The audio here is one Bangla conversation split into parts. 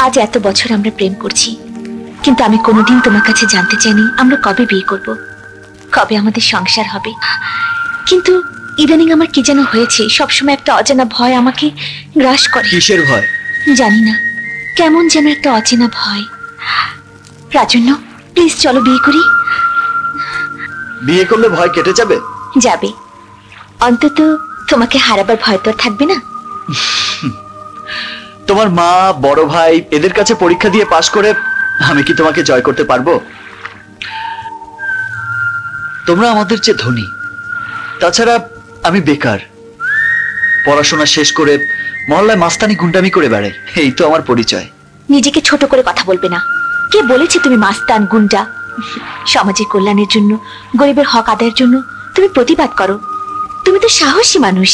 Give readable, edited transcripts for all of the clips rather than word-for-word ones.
আজ এত বছর আমরা প্রেম করছি, কিন্তু আমি কোনোদিন তোমার কাছে জানতে চাইনি আমরা কবে বিয়ে করব, কবে আমাদের সংসার হবে। কিন্তু ইদানিং আমার কি যেন হয়েছে, সবসময় একটা অজানা ভয় আমাকে গ্রাস করে। কিসের ভয়? জানি না, কেমন যেন একটা অচেনা ভয়। রাজন্য, প্লিজ চলো বিয়ে করি। বিয়ে করলে ভয় কেটে যাবে? যাবে, অন্তত তোমাকে হারাবার ভয় তো থাকবে না। তোমার মা, বড় ভাই এদের কাছে পরীক্ষা দিয়ে পাশ করে আমি কি তোমাকে জয় করতে পারবো? তোমরা আমাদের চেয়ে ধনী, তাছাড়া আমি বেকার, পড়াশোনা শেষ করে মহল্লায় মাস্তানি গুন্ডামি করে বেড়াই, এই তো আমার পরিচয়। নিজেকে ছোট করে কথা বলবে না। কে বলেছে তুমি মাস্তান গুন্ডা? সমাজের কল্যাণের জন্য, গরিবের হক আদায়ের জন্য তুমি প্রতিবাদ করো। তুমি তো সাহসী মানুষ।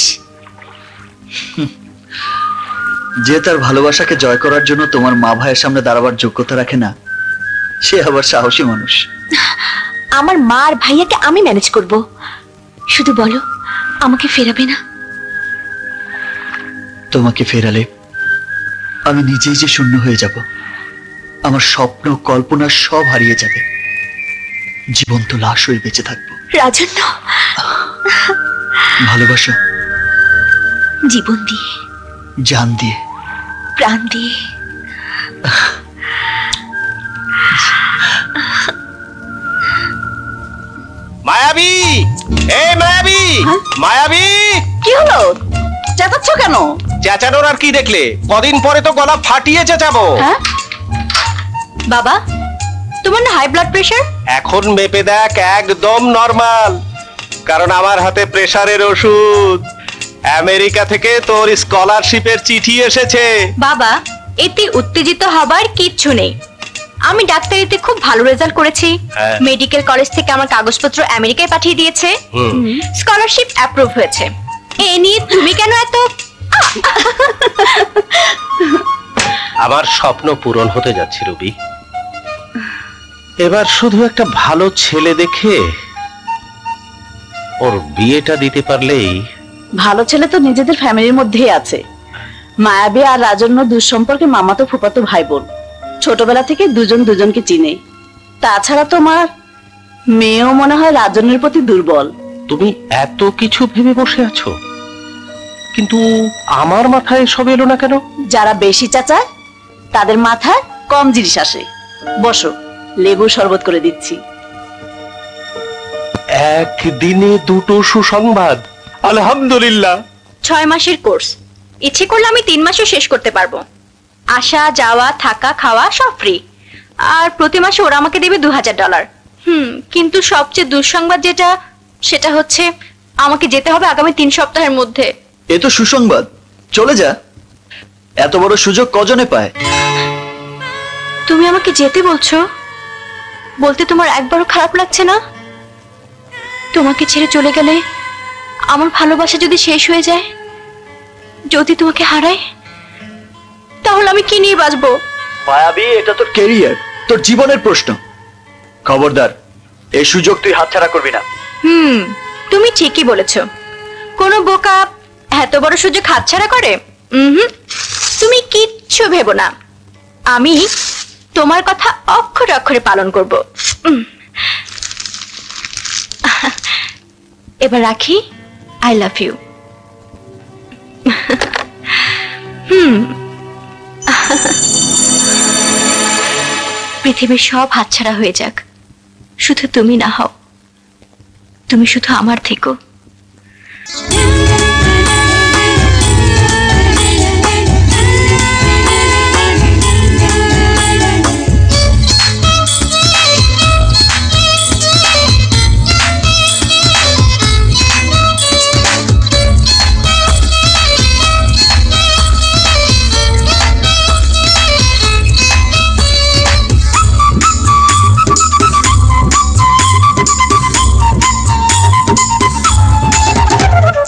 যে তার ভালোবাসাকে জয় করার জন্য তোমার মা ভাইয়ের সামনে দাঁড়াবার যোগ্যতা রাখে না, সে আবার সাহসী মানুষ। আমার মা আর ভাইয়াকে আমি ম্যানেজ করব, শুধু বলো আমাকে ফেরাবে না? তোমাকে ফেরালে আমি নিজেই যে শূন্য হয়ে যাব, আমার স্বপ্ন কল্পনা সব হারিয়ে যাবে, জীবন্ত লাশ হয়ে বেঁচে থাকবো। রাজন্য, ভালোবাসো? জীবন দিয়ে, জান দিয়ে, প্রাণ দিয়ে। মায়াবী, এই মায়াবী, মায়াবী। কি হলো, চেঁচাচ্ছ কেন? চেঁচানোর আর কি দেখলে, কদিন পরে তো গলা ফাটিয়ে চেঁচাবো। হ্যাঁ বাবা, তোমার না হাই ব্লাড প্রেশার? এখন মেপে দেখ, একদম নরমাল, কারণ আমার হাতে প্রেসারের ওষুধ। আমেরিকা থেকে তোর স্কলারশিপের চিঠি এসেছে। বাবা, এতে উত্তেজিত হবার কিচ্ছু নেই। আমি ডাক্তারিতে খুব ভালো রেজাল্ট করেছি, মেডিকেল কলেজ থেকে আমার কাগজপত্র আমেরিকায় পাঠিয়ে দিয়েছে, স্কলারশিপ অ্যাপ্রুভ হয়েছে। এ নিয়ে তুমি কেন এত? আমার স্বপ্ন পূরণ হতে যাচ্ছে রবি। এবার শুধু একটা ভালো ছেলে দেখে ওর বিয়েটা দিতে পারলেই। ভালো ছেলে তো নিজেদের ফ্যামিলির মধ্যেই আছে। মায়াবী আর রাজন্য দুঃসম্পর্কে মামাতো ফুফাতো ভাই বোন, ছোটবেলা থেকে দুজন দুজনকে চিনে। তাছাড়া তোমার মেয়েও মনে হয় রাজন্যের প্রতি দুর্বল। তুমি এত কিছু ভেবে বসে আছো, কিন্তু আমার মাথায় এসব এলো না কেন? যারা বেশি চাচায় তাদের মাথায় কম জিনিস আসে। বসো, লেবু শরবত করে দিচ্ছি। একদিনে দুটো সুসংবাদ, আলহামদুলিল্লাহ। 6 মাসের কোর্স, ইচ্ছে করলে আমি 3 মাসও শেষ করতে পারবো। আসা যাওয়া থাকা খাওয়া সব ফ্রি, আর প্রতি মাসে ওরা আমাকে দেবে $2000। কিন্তু সবচেয়ে দুঃসংবাদ যেটা, সেটা হচ্ছে আমাকে যেতে হবে আগামী 3 সপ্তাহের মধ্যে। এ তো সুসংবাদ, চলে যা। এত বড় সুযোগ কজনে পায়? তুমি আমাকে যেতে বলছো? বলতে তোমার একবারও খারাপ লাগছে না? তোমাকে ছেড়ে চলে গেলে আমার ভালোবাসা যদি শেষ হয়ে যায়, যদি তোমাকে হারাই, তাহলে আমি কি নিয়ে বাঁচবো? মায়াবী, এটা তোর ক্যারিয়ার, তোর জীবনের প্রশ্ন। খবরদার, এই সুযোগ তুই হাতছাড়া করবি না। তুমি ঠিকই বলেছো। কোনো বোকা এত বড় সুযোগ হাতছাড়া করে? তুমি কিচ্ছু ভেবো না, আমি তোমার কথা অক্ষরে অক্ষরে পালন করব। এবার রাখি। I love you. পৃথিবীর সব হাতছাড়া হয়ে যাক, শুধু তুমি না হও। তুমি শুধু আমার থেকো।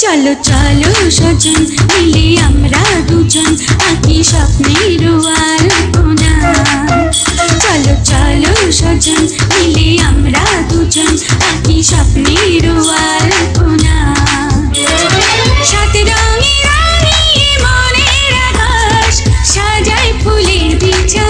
চলো চলো সজন মিলে আমরা দুজন আঁকি স্বপ্নের আলপনা। চলো চলো সজন মিলে আমরা দুজন আঁকি স্বপ্নের আলপনা। সাত রঙে রাঙিয়ে মনের আকাশ সাজাই ফুলের বিছানা।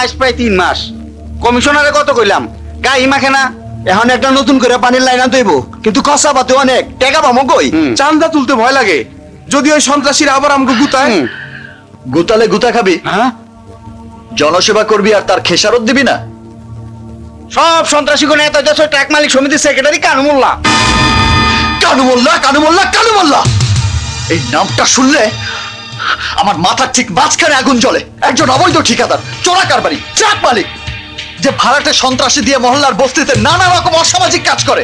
সাইজ প্রায় 3 মাস। কমিশনারে কত কইলাম, গাই মাখে না। এখন একটা নতুন করে পানির লাইন আনতে হইব, কিন্তু খরচা পাতে অনেক টাকা পাবো কই? চান্দা তুলতে ভয় লাগে, যদি ওই সন্ত্রাসীরা আবার আমাকে গুতায়। গুতালে গুতা খাবি, হ্যাঁ, জনসেবা করবি আর তার খেসারত দিবি না? সব সন্ত্রাসী কোন এত দেশ ট্রাক মালিক সমিতির সেক্রেটারি কানু মোল্লা। কানু মোল্লা, কানু মোল্লা, কানু মোল্লা, এই নামটা শুনলে আমার মাথার ঠিক মাঝখানে আগুন জ্বলে। একজন অবৈধ ঠিকাদার, চোরা কারবারি, ট্রাক মালিক, যে ভাড়াটে সন্ত্রাসী দিয়ে মহল্লার বস্তিতে নানা রকম অসামাজিক কাজ করে,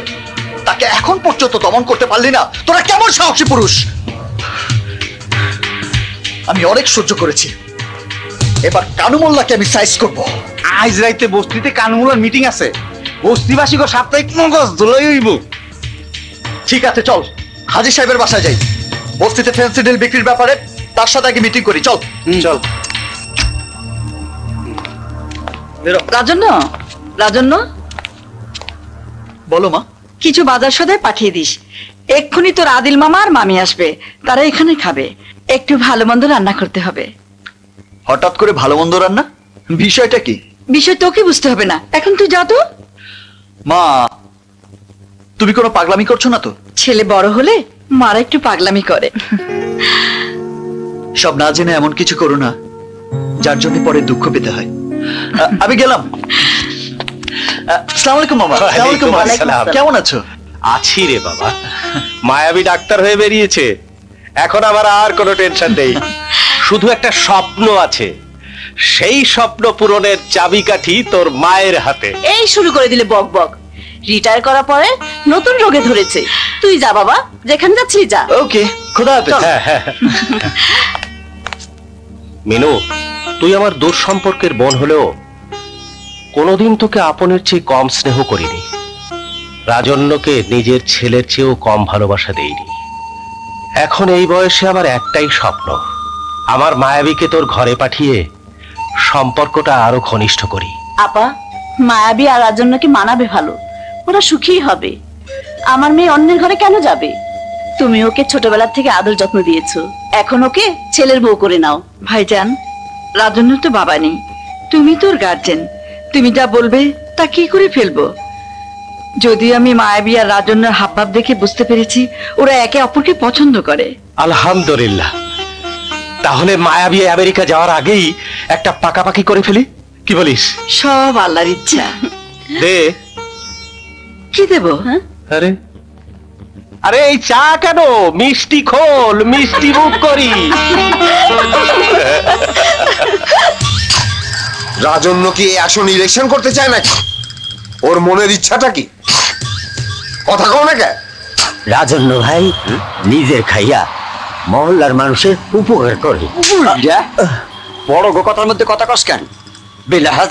তাকে এখন পর্যন্ত দমন করতে পারলি না? তোরা কেমন সাহসী পুরুষ! আমি অনেক সহ্য করেছি, এবার কানু মোল্লাকে আমি সাইজ করব। আজ রাইতে বস্তিতে কানু মোল্লার মিটিং আছে, বস্তিবাসী গো সাপ্তাহিক মগজ ধুলাই হইব। ঠিক আছে, চল হাজি সাহেবের বাসায় যাই। বস্তিতে ফেন্সি ডিল বিক্রির ব্যাপারে তার সাথে আগে মিটিং করি। চল চল। রাজন্য, রাজন্য, বলো মা। কিছু বাজার সদাই পাঠিয়ে দিস। এক্ষুনি তোর আদিল মামা আর মামি আসবে, তারা এখানে খাবে। একটু ভালো মন্দ রান্না করতে হবে। হঠাৎ করে ভালো মন্দ রান্না, বিষয়টা কি? বিষয় তোকে বুঝতে হবে না, এখন তুই যা তো। মা, তুমি কোনো পাগলামি করছো না তো? ছেলে বড় হলে মারা একটু পাগলামি করে। সব না জেনে এমন কিছু করো না যার জন্য পরে দুঃখ পেতে হয়। আমি গেলাম। আসসালামু আলাইকুম মামা। আসসালামু আলাইকুম মামা। আসসালাম। কেমন আছো? আছি রে বাবা, মায়াবী ডাক্তার হয়ে বেরিয়েছে, এখন আমার আর কোনো টেনশন নেই। শুধু একটা স্বপ্ন আছে, সেই স্বপ্ন পূরণের চাবিকাঠি তোর মায়ের হাতে। এই শুরু করে দিলে বক বক। রিটায়ার করার পরে নতুন রোগে ধরেছে। তুই যা বাবা, যেখানে যাচ্ছিস যা। ওকে, খোদা হাফেজ। মিনু, তুই আমার দূর সম্পর্কের বোন হলেও কোনোদিন তোকে আপনের চেয়ে কম স্নেহ করিনি। রাজন্যকে নিজের ছেলের চেয়েও কম ভালোবাসা দেইনি। এখন এই বয়সে আমার একটাই স্বপ্ন, আমার মায়াবীকে তোর ঘরে পাঠিয়ে সম্পর্কটা আরো ঘনিষ্ঠ করি। আপা, মায়াবী আর রাজন্যকে মানাবে ভালো, ওরা সুখী হবে। আমার মেয়ে অন্যের ঘরে কেন যাবে? তুমি ওকে ছোটবেলা থেকে আদর যত্ন দিয়েছো, এখন ওকে ছেলের বউ করে নাও। ভাইজান, রাজন্য তো বাবা নেই, তুমি তোর গার্জেন, তুমি যা বলবে তা কি করে ফেলবো। যদিও আমি মায়াবী আর রাজন্যের হাবভাব দেখে বুঝতে পেরেছি ওরা একে অপরকে পছন্দ করে। আলহামদুলিল্লাহ, তাহলে মায়াবী আমেরিকা যাওয়ার আগেই একটা পাকাপাকি করে ফেলি, কি বলিস? সব আল্লাহর ইচ্ছা। দে। কি দেবো? আরে আরে এই চা কেন? মিষ্টি খোল, মিষ্টি মুখ করি। রাজন্য কি আসন ইলেকশন করতে চায় নাকি? ওর মনের ইচ্ছাটা কি? কথা কও না কে? রাজন্য ভাই নিজের খাইয়া মহল্লার মানুষের উপকার করে। বড় গো কথার মধ্যে কথা কস কেন? বেলাহাজ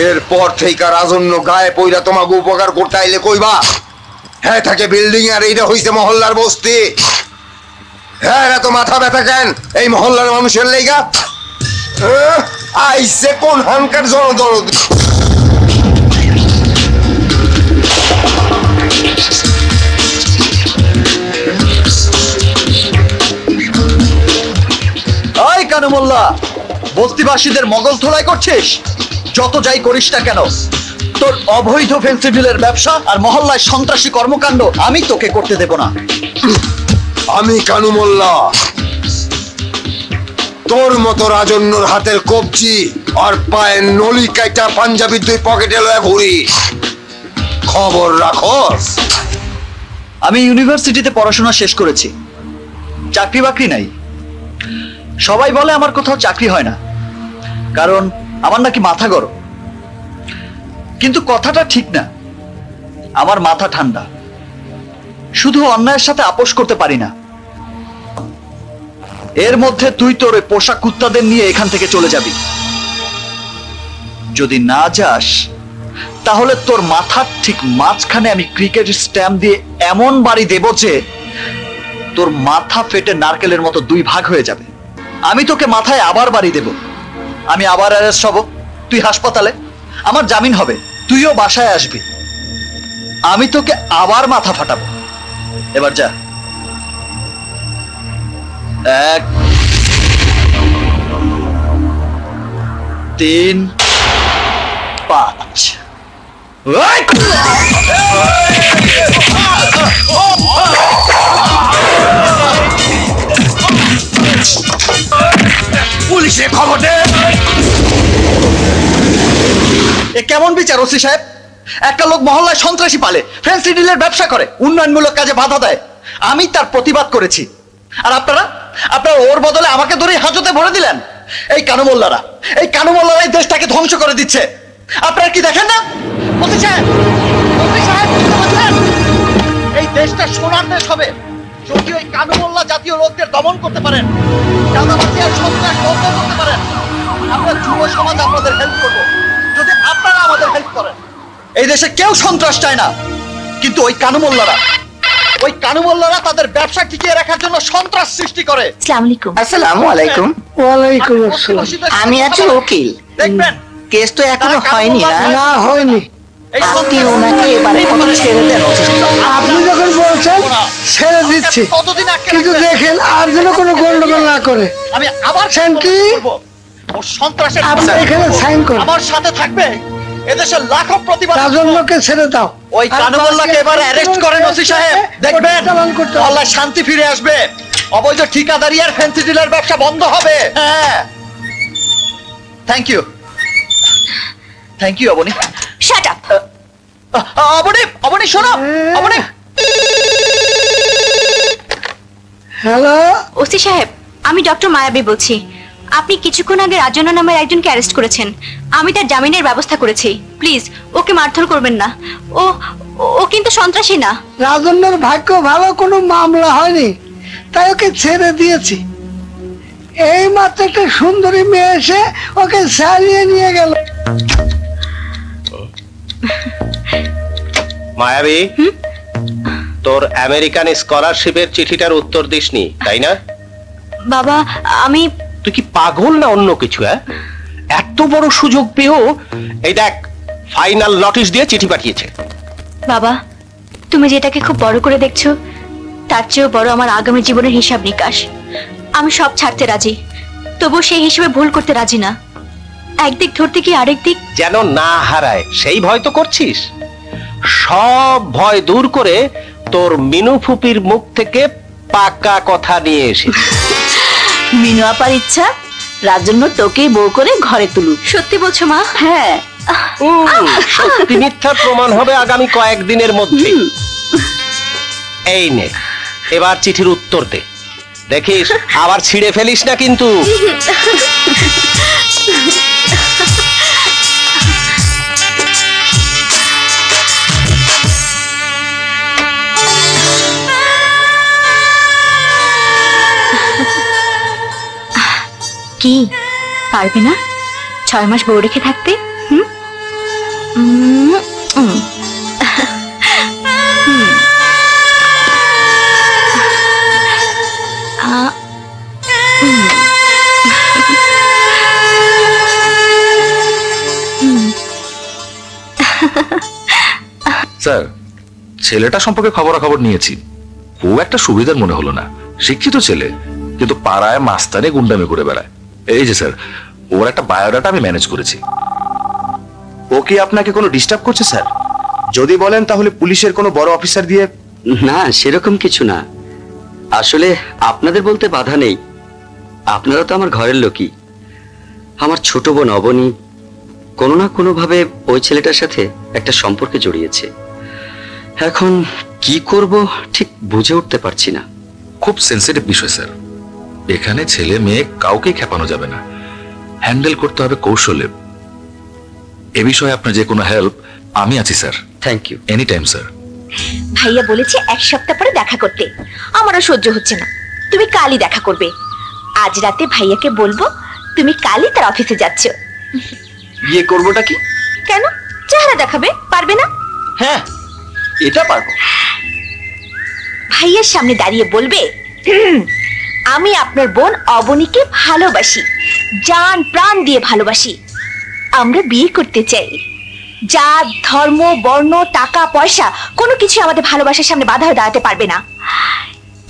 এরপর থেকে রাজন্য গায়ে পইরা তোমাকে উপকার করতে আইলে কইবা হ্যাঁ থাকে বিল্ডিং আর এইটা হইছে মহল্লার বস্তি। হ্যাঁ এত মাথা ব্যথা কেন এই মহল্লার মানুষের লেগা? আইসে কোন হানকার জনদরদ। ওই কানু মোল্লা, বস্তিবাসীদের মগজ ধোলাই করছিস? যত যাই করিস না কেন, তোর অবৈধ ফেন্সিডিলের ব্যবসা আর মহল্লায় সন্ত্রাসী কর্মকাণ্ড আমি তোকে করতে দেব না। আমি কানু মোল্লা তোর মতো রাজন্যর হাতের কবজি আর পায়ের নলি কাইটা পাঞ্জাবির দুই পকেটে লয়ে ঘুরি। খবর রাখস। আমি ইউনিভার্সিটিতে পড়াশোনা শেষ করেছি, চাকরি বাকরি নাই। সবাই বলে আমার কোথাও চাকরি হয় না, কারণ আমার নাকি মাথা গরম। কিন্তু কথাটা ঠিক না, আমার মাথা ঠান্ডা। শুধু অন্যায়ের সাথে আপোষ করতে পারি না। এর মধ্যে তুই তোর ওই পোষা কুত্তাদের নিয়ে এখান থেকে চলে যাবি। যদি না যাস তাহলে তোর মাথার ঠিক মাঝখানে আমি ক্রিকেট স্ট্যাম্প দিয়ে এমন বাড়ি দেব যে তোর মাথা ফেটে নারকেলের মতো দুই ভাগ হয়ে যাবে। আমি তোকে মাথায় আবার বাড়ি দেব, আমি আবার অ্যারেস্ট হব, তুই হাসপাতালে, আমার জামিন হবে, তুইও বাসায় আসবি, আমি তোকে আবার মাথা ফাটাবো। এবার যা। 1 3 5। পুলিশে খবর দে। এ কেমন বিচার ওসি সাহেব? একটা লোক মহল্লায় সন্ত্রাসী পালে, ফ্যান্সি ডিলের ব্যবসা করে, উন্নয়নমূলক কাজে বাধা দেয়, আমি তার প্রতিবাদ করেছি, আর আপনারা ওর বদলে আমাকে ধরে হাজতে ভরে দিলেন। এই কানুমোল্লারাই দেশটাকে ধ্বংস করে দিচ্ছে। আপনারা কি দেখেন না? ওসি সাহেব, এই দেশটা সোনার দেশ হবে যদি ওই কানুমোল্লা জাতীয় লোকদের দমন করতে পারেন, চাঁদাবাজি আর সন্ত্রাস বন্ধ করতে পারেন। আমরা যুব সমাজ আপনাদের হেল্প করবো যদি আপনারা আমাদের হেল্প করেন। এই দেশে কেউ সন্ত্রাস চায় না, কিন্তু ওই কানুমোল্লারা তাদের ব্যবসা টিকিয়ে রাখার জন্য সন্ত্রাস সৃষ্টি করে। আসসালামু আলাইকুম। আসসালামু আলাইকুম। ওয়ালাইকুম আসসালাম। আমি আছি উকিল। দেখবেন কেস তো এখনো হয়নি না? না, হয়নি। আপনি ওনাকে এবারে ছেড়ে দেন। আপনি যখন বলছেন ছেড়ে দিচ্ছি, কিন্তু দেখেন আর যেন কোনো গন্ডগোল না করে। আমি আবার কি ও সন্ত্রাসের আপনি এখানে সাইন করুন। আমার সাথে থাকবে। এদেশের লাখো প্রতিবাদ। রাজন্যকে ছেড়ে দাও। ওই কানুমোল্লাকে এবার অ্যারেস্ট করেন ওসি সাহেব। দেখবেন মহল্লায় শান্তি ফিরে আসবে, অবৈধ ঠিকাদারি আর ফ্যান্সি ডিলার ব্যবসা বন্ধ হবে। হ্যাঁ, thank you Abani. Shut up. Abani শোনো। অবনী। হ্যালো ওসি সাহেব, আমি ডক্টর মায়াবী বলছি। আপনি কিছুক্ষণ আগে রাজন্য নামের একজনকে অ্যারেস্ট করেছেন। আমি তার জামিনের ব্যবস্থা করেছি। প্লিজ ওকে মারধর করবেন না। ও কিন্তু সন্ত্রাসী না। রাজন্যের ভাগ্য ভালো, কোনো মামলা হয়নি, তাই ওকে ছেড়ে দিয়েছি। এই মাত্র একটা সুন্দরী মেয়ে এসে ওকে ছাড়িয়ে নিয়ে গেল। মায়াবী, তোর আমেরিকান স্কলারশিপের চিঠিটার উত্তর দিসনি, তাই না? বাবা, আমি। তুই কি পাগল না অন্য কিছু? এত বড় সুযোগ পেয়েও এই দেখ, ফাইনাল নোটিশ দিয়ে চিঠি পাঠিয়েছে। বাবা, তুমি যেটাকে খুব বড় করে দেখছো, তার চেয়েও বড় আমার আগামী জীবনের হিসাব নিকাশ। আমি সব ছাড়তে রাজি, তবু সেই হিসেবে ভুল করতে রাজি না। একদিক ধরতে গিয়ে আরেক দিক যেন না হারায়, সেই ভয় তো করছিস। সব ভয় দূর করে তোর মিনু ফুপির মুখ থেকে পাকা কথা নিয়ে এসেছি। মিনু আপার ইচ্ছা রাজন্য তোকেই বউ করে ঘরে তুলুক। সত্যি বলছো মা? হ্যাঁ, সত্যি মিথ্যার প্রমাণ হবে আগামী কয়েকদিনের মধ্যে। এই নে, এবার চিঠির উত্তর দে। দেখিস আবার ছিঁড়ে ফেলিস না কিন্তু। কি পারবে না 6 মাস বউ রেখে থাকতে? স্যার, ছেলেটা সম্পর্কে খবরাখবর নিয়েছি। খুব একটা সুবিধার মনে হলো না। শিক্ষিত ছেলে, কিন্তু পাড়ায় মাস্তানে গুন্ডামি করে বেড়ায়। এই যে স্যার, ওর একটা বায়োডাটা আমি ম্যানেজ করেছি। ও কি আপনাকে কোনো ডিস্টার্ব করছে স্যার? যদি বলেন তাহলে পুলিশের কোনো বড় অফিসার দিয়ে। না, সেরকম কিছু না। আসলে আপনাদের বলতে বাধা নেই, আপনারা তো আমার ঘরের লোকই। আমার ছোট বোন অবনী কোনো না কোনো ভাবে ওই ছেলেটার সাথে একটা সম্পর্কে জড়িয়েছে। এখন কি করব ঠিক বুঝে উঠতে পারছি না। খুব সেন্সিটিভ বিষয় স্যার। এখানে ছেলে মেয়ে কাউকে খেপানো যাবে না, হ্যান্ডেল করতে হবে কৌশলে। এ বিষয়ে আপনার যে কোনো হেল্প আমি আছি sir. Thank you. Any time sir. ভাইয়া বলেছে 1 সপ্তাহ পরে দেখা করতে। আমারও সহ্য হচ্ছে না। তুমি কালই দেখা করবে। আজ রাতে ভাইয়াকে বলবো তুমি কালই তার অফিসে যাচ্ছ। বিয়ে করবোটা কি? কেন? চেহারা দেখাবে, পারবে না? হ্যাঁ, এটা পারবো। ভাইয়ের সামনে দাঁড়িয়ে বলবে আমি আপনার বোন অবনীকে ভালোবাসি, জান প্রাণ দিয়ে ভালোবাসি। আমরা বিয়ে করতে চাই। জাত, ধর্ম, বর্ণ, টাকা পয়সা কোনো কিছু আমাদের ভালোবাসার সামনে বাধা হয়ে দাঁড়াতে পারবে না।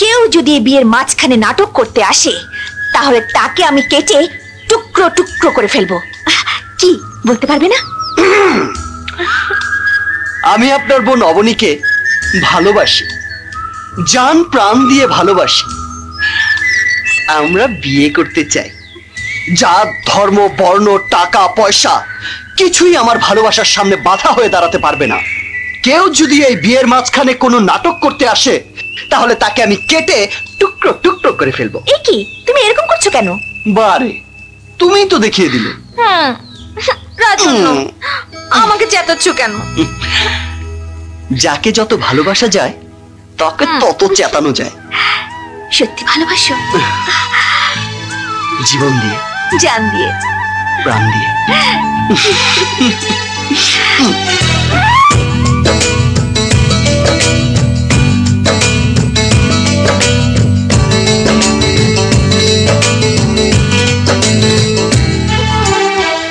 কেউ যদি এই বিয়ের মাঝখানে নাটক করতে আসে, তাহলে তাকে আমি কেটে টুকরো টুকরো করে ফেলবো। কি বলতে পারবে না? আমি আপনার বোন অবনীকে ভালোবাসি, জান প্রাণ দিয়ে ভালোবাসি। আমরা বিয়ে করতে চাই। জাত, ধর্ম, বর্ণ, টাকা পয়সা কিছুই আমার ভালোবাসার সামনে বাধা হয়ে দাঁড়াতে পারবে না। কেউ যদি এই বিয়ের মাঝখানে কোনো নাটক করতে আসে তাহলে তাকে আমি কেটে টুকরো টুকরো করে ফেলবো। এ কি, তুমি এরকম করছো কেন? বারে, তুমি তো দেখিয়ে দিলে। রাজন্য, আমাকে চেতাচ্ছ কেন? যাকে যত ভালোবাসা যায় তাকে তত চেতানো যায়। সত্যি ভালোবাসো? জীবন দিয়ে, জান দিয়ে, প্রাণ দিয়ে।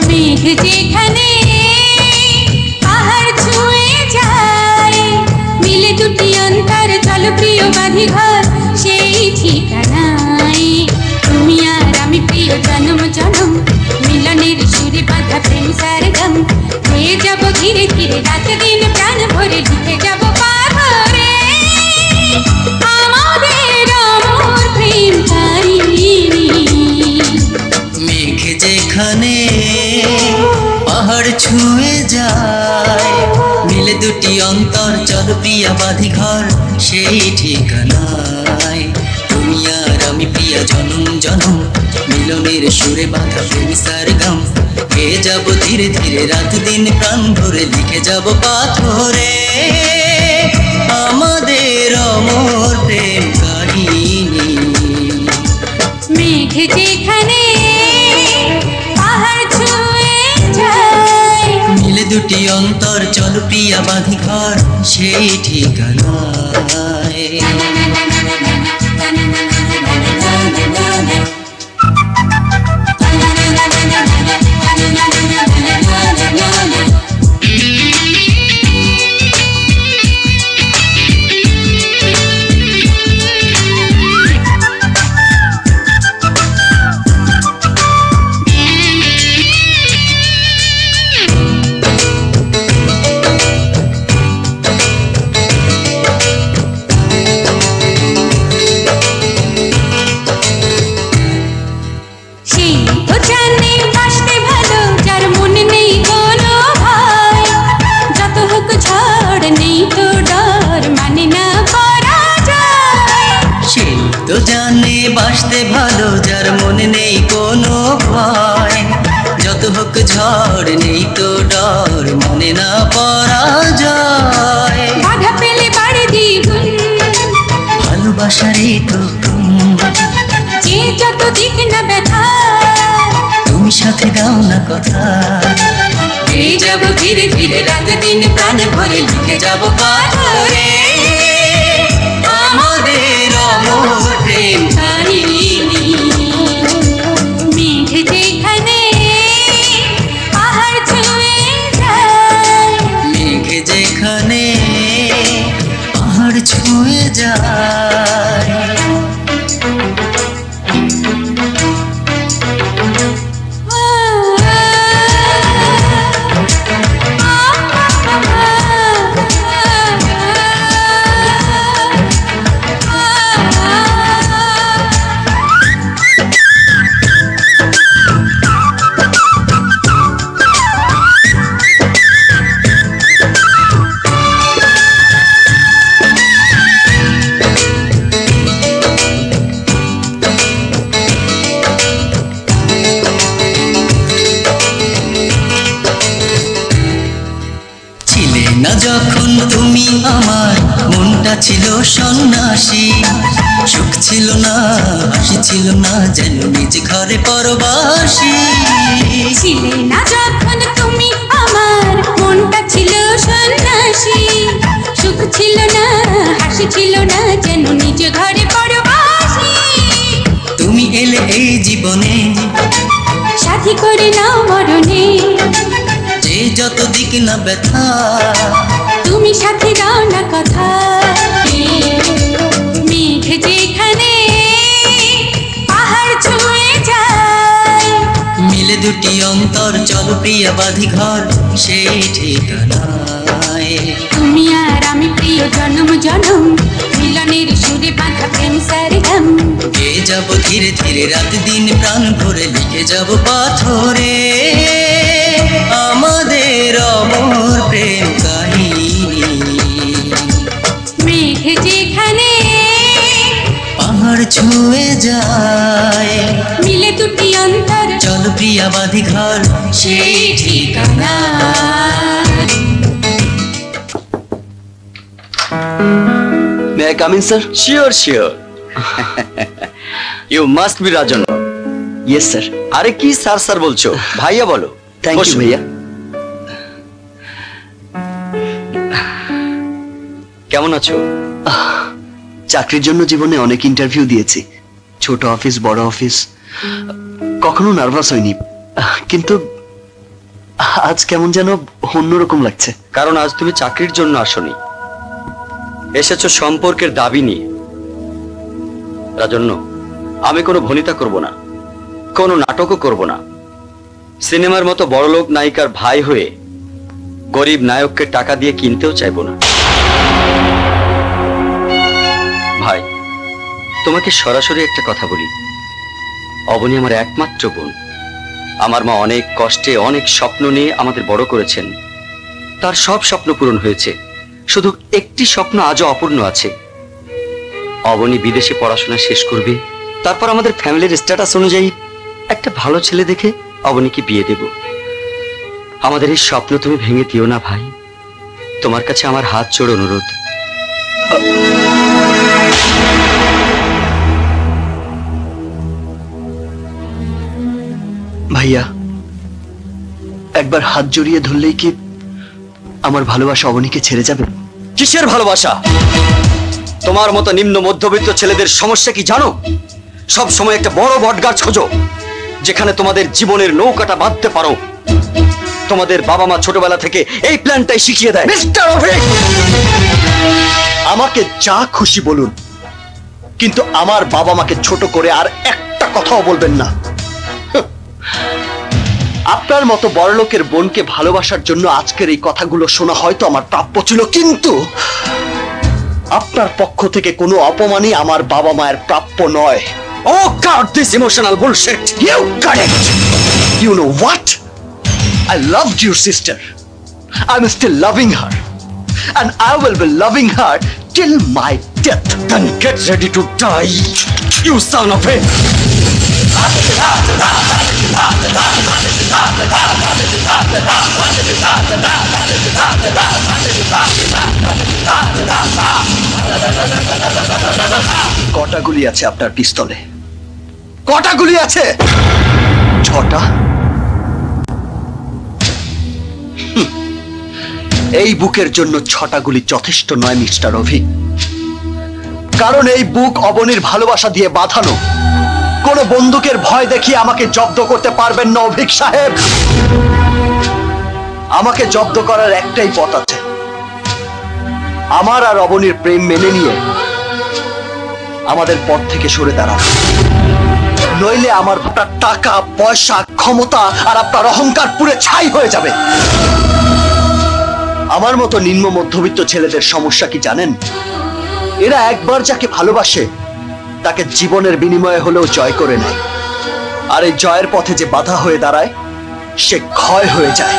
মেঘ যেখানে পাহাড় ছুঁয়ে যায়, মিলে দুটি অন্তর চলো প্রিয় বাঁধি ঘর সেই ঠিকানায়। তুমি আর আমি প্রিয় জনম জনম, মিলনের সুরে বাঁধা প্রেম সারগম। হয়ে যাব ধীরে ধীরে রাত দিন প্রাণ ভরে, লিখে যাব পাথরে আমাদের অমর প্রেম কাহিনী। মেঘ যেখানে পাহাড় ছুঁয়ে যায়, মিলে দুটি অন্তর চল প্রিয়া বাঁধি ঘর সেই ঠিকানায়। তুমি আর আমি প্রিয়া জনম জনম, মিলনের সুরে বাঁধা প্রেম সারগম। গেয়ে যাব ধীরে ধীরে রাত দিন প্রাণ ভরে, লিখে যাব পাথরে আমাদের অমর প্রেম কাহিনী। মেঘ যেখানে পাহাড় ছুঁয়ে যায়, মিলে দুটি অন্তর চল প্রিয়া বাঁধি ঘর সেই ঠিকানায়। বাসতে ভালো যার মনে নেই কোনো ভয়, যত হোক ঝড় নেই তো ডর, মনে না পরাজয়। বাধা পেলে বাড়ি দ্বিগুণ ভালোবাসারই তো যে যত দিক না ব্যথা, তুমি সাথে দাও না কথা। পেয়ে যাব ধীরে ধীরে রাত দিন প্রাণ ভরে, লিখে যাব পাথরে আমাদের অমর প্রেম কাহিনী। মেঘ যেখানে পাহাড় ছুঁয়ে যায়, মেঘ যেখানে পাহাড় ছুঁয়ে যায়। না যখন তুমি আমার মনটা ছিল সন্ন্যাসী, সুখ ছিল না হাসি ছিল না, যেন নিজ ঘরে পরবাসী। ছিলে না যখন তুমি আমার মনটা ছিল সন্ন্যাসী, সুখ ছিল না হাসি ছিল না, যেন নিজ ঘরে পরবাসী। তুমি এলে এই জীবনে সাথী করে নাও মরণে, যে যত দিক না ব্যথা, তুমি সাথে দাও না কথা। মেঘ যেখানে পাহাড় ছুঁয়ে যায়, মিলে দুটি অন্তর চল প্রিয় বাঁধি ঘর সেই ঠিকানায়। তুমি আর আমি প্রিয় জনম জনম, মিলনের সুরে বাঁধা প্রেম সারগম। গে যাব ধীরে ধীরে রাত দিন প্রাণ ভরে, লিখে যাব পাথরে আমাদের অমর প্রেম কাহিনী। মেঘ যেখানে পাহাড় ছুঁয়ে যায়, মিলে দুটি অন্তর চলো প্রিয়া বাঁধি ঘর সেই ঠিকানা। May I come in, sir? Sure, sure. You must be Rajan. Yes, sir. আরে কি স্যার স্যার বলছো, ভাইয়া বলো। থ্যাংক ইউ ভাইয়া। কেমন আছো? চাকরির জন্য জীবনে অনেক ইন্টারভিউ দিয়েছি, ছোট অফিস বড় অফিস, কখনো নার্ভাস হইনি, কিন্তু আজ কেমন যেন অন্যরকম লাগছে। কারণ আজ তুমি চাকরির জন্য আসোনি, এসেছো সম্পর্কের দাবি নিয়ে। রাজন্য, আমি কোনো ভনিতা করব না, কোনো নাটকও করব না। সিনেমার মতো বড়লোক নায়িকার ভাই হয়ে গরিব নায়ককে টাকা দিয়ে কিনতেও চাইব না। ভাই, তোমাকে সরাসরি একটা কথা বলি, অবনী আমার একমাত্র বোন। আমার মা অনেক কষ্টে অনেক স্বপ্ন নিয়ে আমাদের বড় করেছেন, তার সব স্বপ্ন পূরণ হয়েছে, শুধু একটি স্বপ্ন আজও অপূর্ণ আছে। অবনী বিদেশে পড়াশোনা শেষ করবে, তারপর আমাদের ফ্যামিলির স্ট্যাটাস অনুযায়ী একটা ভালো ছেলে দেখে অবনীকে বিয়ে দেব। আমাদের এই স্বপ্ন তুমি ভেঙে দিও না ভাই, তোমার কাছে আমার হাত জোড় অনুরোধ। ভাইয়া, একবার হাত জড়িয়ে ধরলেই কি আমার ভালোবাসা অবনীকে ছেড়ে যাবে? কিসের ভালোবাসা? তোমার মতো নিম্ন মধ্যবিত্ত ছেলেদের সমস্যা কি জানো? সব সময় একটা বড় বটগাছ খোঁজো, যেখানে তোমাদের জীবনের নৌকাটা বাঁধতে পারো। তোমাদের বাবা মা ছোটবেলা থেকে এই প্ল্যানটাই শিখিয়ে দেয়। মিস্টার অভিক, আমাকে যা খুশি বলুন, কিন্তু আমার বাবা মাকে ছোট করে আর একটা কথাও বলবেন না। আপনার মতো বড়লোকের বোনকে ভালোবাসার জন্য আজকের এই কথাগুলো শোনা হয়তো আমার প্রাপ্য ছিল, কিন্তু আপনার পক্ষ থেকে কোনো অপমানই আমার বাবা মায়ের প্রাপ্য নয়। Oh God, this emotional bullshit. You got it. You know what? I loved your sister. I'm still loving her, and I will be loving her till my death. Then get ready to die, you son of a... কটা গুলি আছে আপনার পিস্তলে? কটা গুলি আছে? 6টা। এই বুকের জন্য 6টা গুলি যথেষ্ট নয় মিস্টার অভিক, কারণ এই বুক অবনীর ভালোবাসা দিয়ে বাঁধানো। কোন বন্দুকের ভয় দেখিয়ে আমাকে জব্দ করতে পারবেন না অভিক সাহেব। আমাকে জব্দ করার একটাই পথ আছে, আমার আর অবনীর প্রেম মেনে নিয়ে আমাদের পথ থেকে সরে দাঁড়ানো। নইলে আমার টাকা পয়সা ক্ষমতা আর আপনার অহংকার পুরে ছাই হয়ে যাবে। আমার মতো নিম্ন মধ্যবিত্ত ছেলেদের সমস্যা কি জানেন? এরা একবার যাকে ভালোবাসে তাকে জীবনের বিনিময়ে হলেও জয় করে নেয়, আর এই জয়ের পথে যে বাধা হয়ে দাঁড়ায় সে ক্ষয় হয়ে যায়।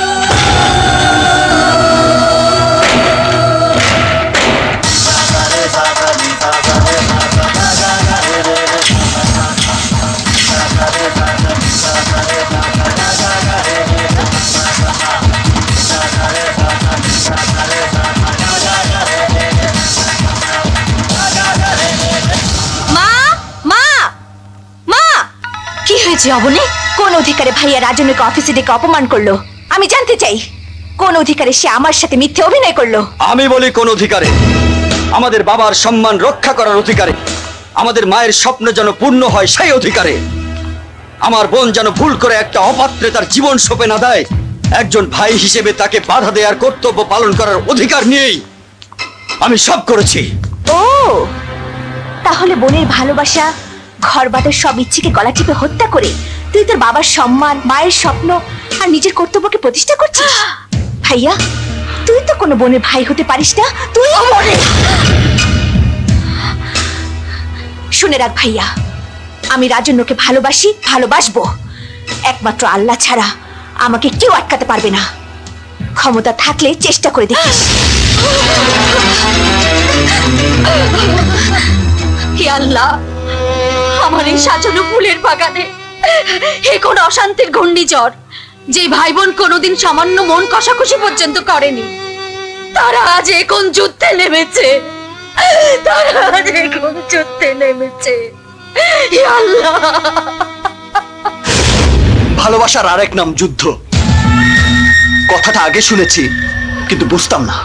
অবনী, কোন অধিকারে ভাইয়া রাজনকে অফিসে ডেকে অপমান করলো? আমি জানতে চাই, কোন অধিকারে সে আমার সাথে মিথ্যে অভিনয় করলো? আমি বলি কোন অধিকারে? আমাদের বাবার সম্মান রক্ষা করার অধিকারে, আমাদের মায়ের স্বপ্ন যেন পূর্ণ হয় সেই অধিকারে। আমার বোন যেন ভুল করে একটা অপাত্রে তার জীবন সঁপে না দেয়, একজন ভাই হিসেবে তাকে বাধা দেওয়ার কর্তব্য পালন করার অধিকার নিয়েই আমি সব করেছি। ও, তাহলে বোনের ভালোবাসা, ঘর বাটের সব ইচ্ছেকে গলা টিপে হত্যা করে তুই তোর বাবার সম্মান, মায়ের স্বপ্ন আর নিজের কর্তব্যকে প্রতিষ্ঠা করছিস? ভাইয়া, তুই তো কোনো বোনের ভাই হতে পারিস না। তুই শুনে রাখ ভাইয়া, আমি রাজন্যকে ভালোবাসি, ভালোবাসবো। একমাত্র আল্লাহ ছাড়া আমাকে কেউ আটকাতে পারবে না। ক্ষমতা থাকলে চেষ্টা করে দেখিস। হে আল্লাহ, আমার এই সাজানো ফুলের বাগানে এ কোন অশান্তির ঘূর্ণিঝড়, যে ভাই বোন কোনোদিন সামান্য মন কষাকষি পর্যন্ত করেনি, তারা আজ এ কোন যুদ্ধে নেমেছে। তারা আজ এ কোন যুদ্ধে নেমেছে। হে আল্লাহ, ভালোবাসার আরেক নাম যুদ্ধ। কথাটা আগে শুনেছি কিন্তু বুঝতাম না।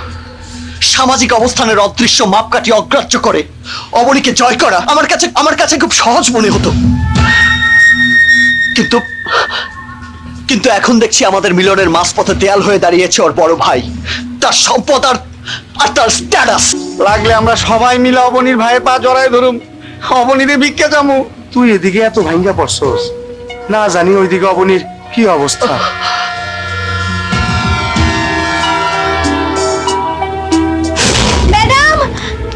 সামাজিক অবস্থানের অদৃশ্য মাপকাঠি অগ্রাহ্য করে অবনীকে জয় করা আমার কাছে খুব সহজ মনে হতো। কিন্তু কিন্তু এখন দেখছি আমাদের মিলনের মাঝপথে দেয়াল হয়ে দাঁড়িয়েছে ওর বড় ভাই, তার সম্পদ আর তার স্ট্যাটাস। লাগলে আমরা সবাই মিলে অবনীর ভাইয়ের পা জড়ায় ধরুম, অবনীরে ভিক্ষা যামু। তুই এদিকে এত ভাঙ্গা পড়ছস, না জানি ওইদিকে অবনীর কি অবস্থা। ম্যাডাম,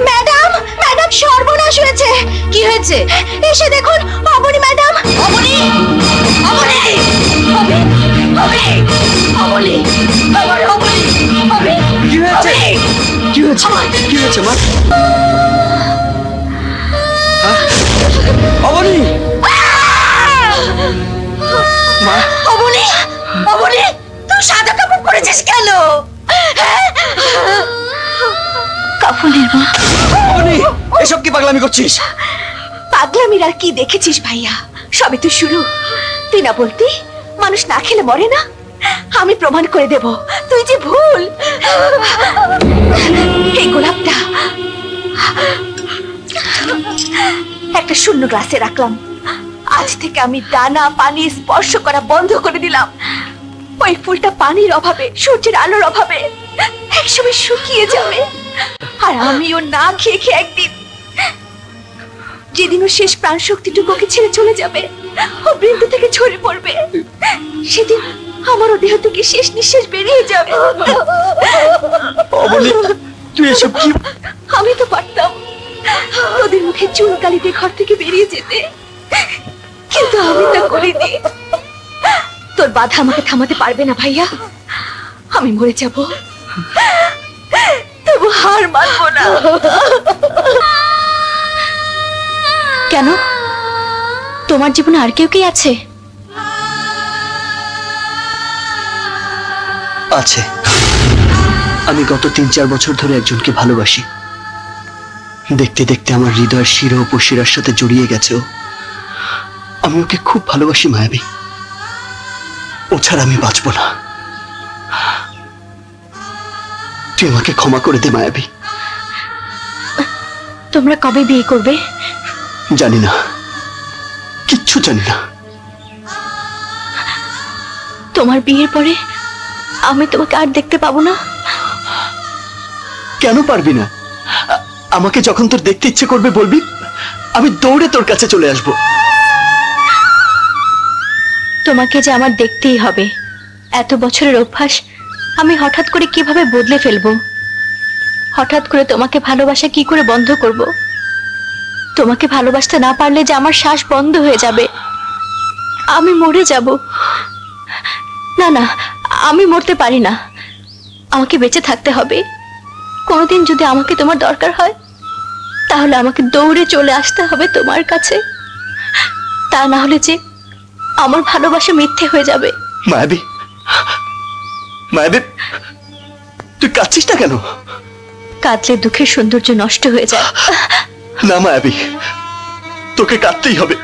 ম্যাডাম, ম্যাডাম, সর্বনাশ হয়েছে। কি হয়েছে? এসে দেখুন, অবনী ম্যাডাম। অবনী, অবনী, অবনী, অবনী, আমার অবনী, অবনী। কি হয়েছে? কি হয়েছে? কি হয়েছে মা? অবনী, মা। অবনী, অবনী, তুই সাদা কাপড় পরেছিস কেন? কাফনের মা। অবনী, এসব কি পাগলামি করছিস? পাগলামির আর কি দেখেছিস ভাইয়া? সবে তো শুরু। তুই না বলতি মানুষ না খেলে মরে না? আমি প্রমাণ করে দেব তুই যে ভুল। এই গোলাপটা একটা শূন্য গ্লাসে রাখলাম। আজ থেকে আমি দানা পানি স্পর্শ করা বন্ধ করে দিলাম। ওই ফুলটা পানির অভাবে, সূর্যের আলোর অভাবে একসময় শুকিয়ে যাবে। আর আমিও না খেয়ে খেয়ে একদিন, যেদিন ও শেষ প্রাণ শক্তিটুকু ওকে ছেড়ে চলে যাবে, ও বৃন্দ থেকে ঝরে পড়বে, সেদিন আমারও দেহ থেকে শেষ নিঃশ্বাস বেরিয়ে যাবে। তুই এসব কি? আমি তো পারতাম তোদের মুখে চুল কালিতে ঘর থেকে বেরিয়ে যেতে, কিন্তু আমি তা করিনি। তোর বাধা আমাকে থামাতে পারবে না ভাইয়া। আমি মরে যাব, তবু হার মানবো না। কেন? তোমার জীবনে আর কেউ কি আছে? আছে। আমি গত 3-4 বছর ধরে একজনকে ভালোবাসি। দেখতে দেখতে আমার হৃদয়ের শিরা উপশিরার সাথে জড়িয়ে গেছে ও। আমি ওকে খুব ভালোবাসি মায়াবী। ও ছাড়া আমি বাঁচব না। তুই আমাকে ক্ষমা করে দে মায়াবী। তোমরা কবে বিয়ে করবে? জানি না, কিচ্ছু জানি না। তোমার বিয়ের পরে আমি তোমাকে আর দেখতে পাবো না? কেন পারবি না? আমাকে যখন তোর দেখতে ইচ্ছে করবে বলবি, আমি দৌড়ে তোর কাছে চলে আসব। তোমাকে যে আমার দেখতেই হবে। এত বছরের অভ্যাস আমি হঠাৎ করে কিভাবে বদলে ফেলবো? হঠাৎ করে তোমাকে ভালোবাসা কি করে বন্ধ করব? তোমাকে ভালোবাসতে না পারলে যে আমার শ্বাস বন্ধ হয়ে যাবে, আমি মরে যাব। না না, আমি মরতে পারি না। আমাকে বেঁচে থাকতে হবে। কোনোদিন যদি আমাকে তোমার দরকার হয়, তাহলে আমাকে দৌড়ে চলে আসতে হবে তোমার কাছে। তা না হলে যে আমার ভালোবাসা মিথ্যে হয়ে যাবে। মায়াবী, মায়াবী, তুই কাঁদছিস না কেন? কাঁদলে দুঃখের সৌন্দর্য নষ্ট হয়ে যায়। না মায়াবী, তোকে কাঁদতেই হবে।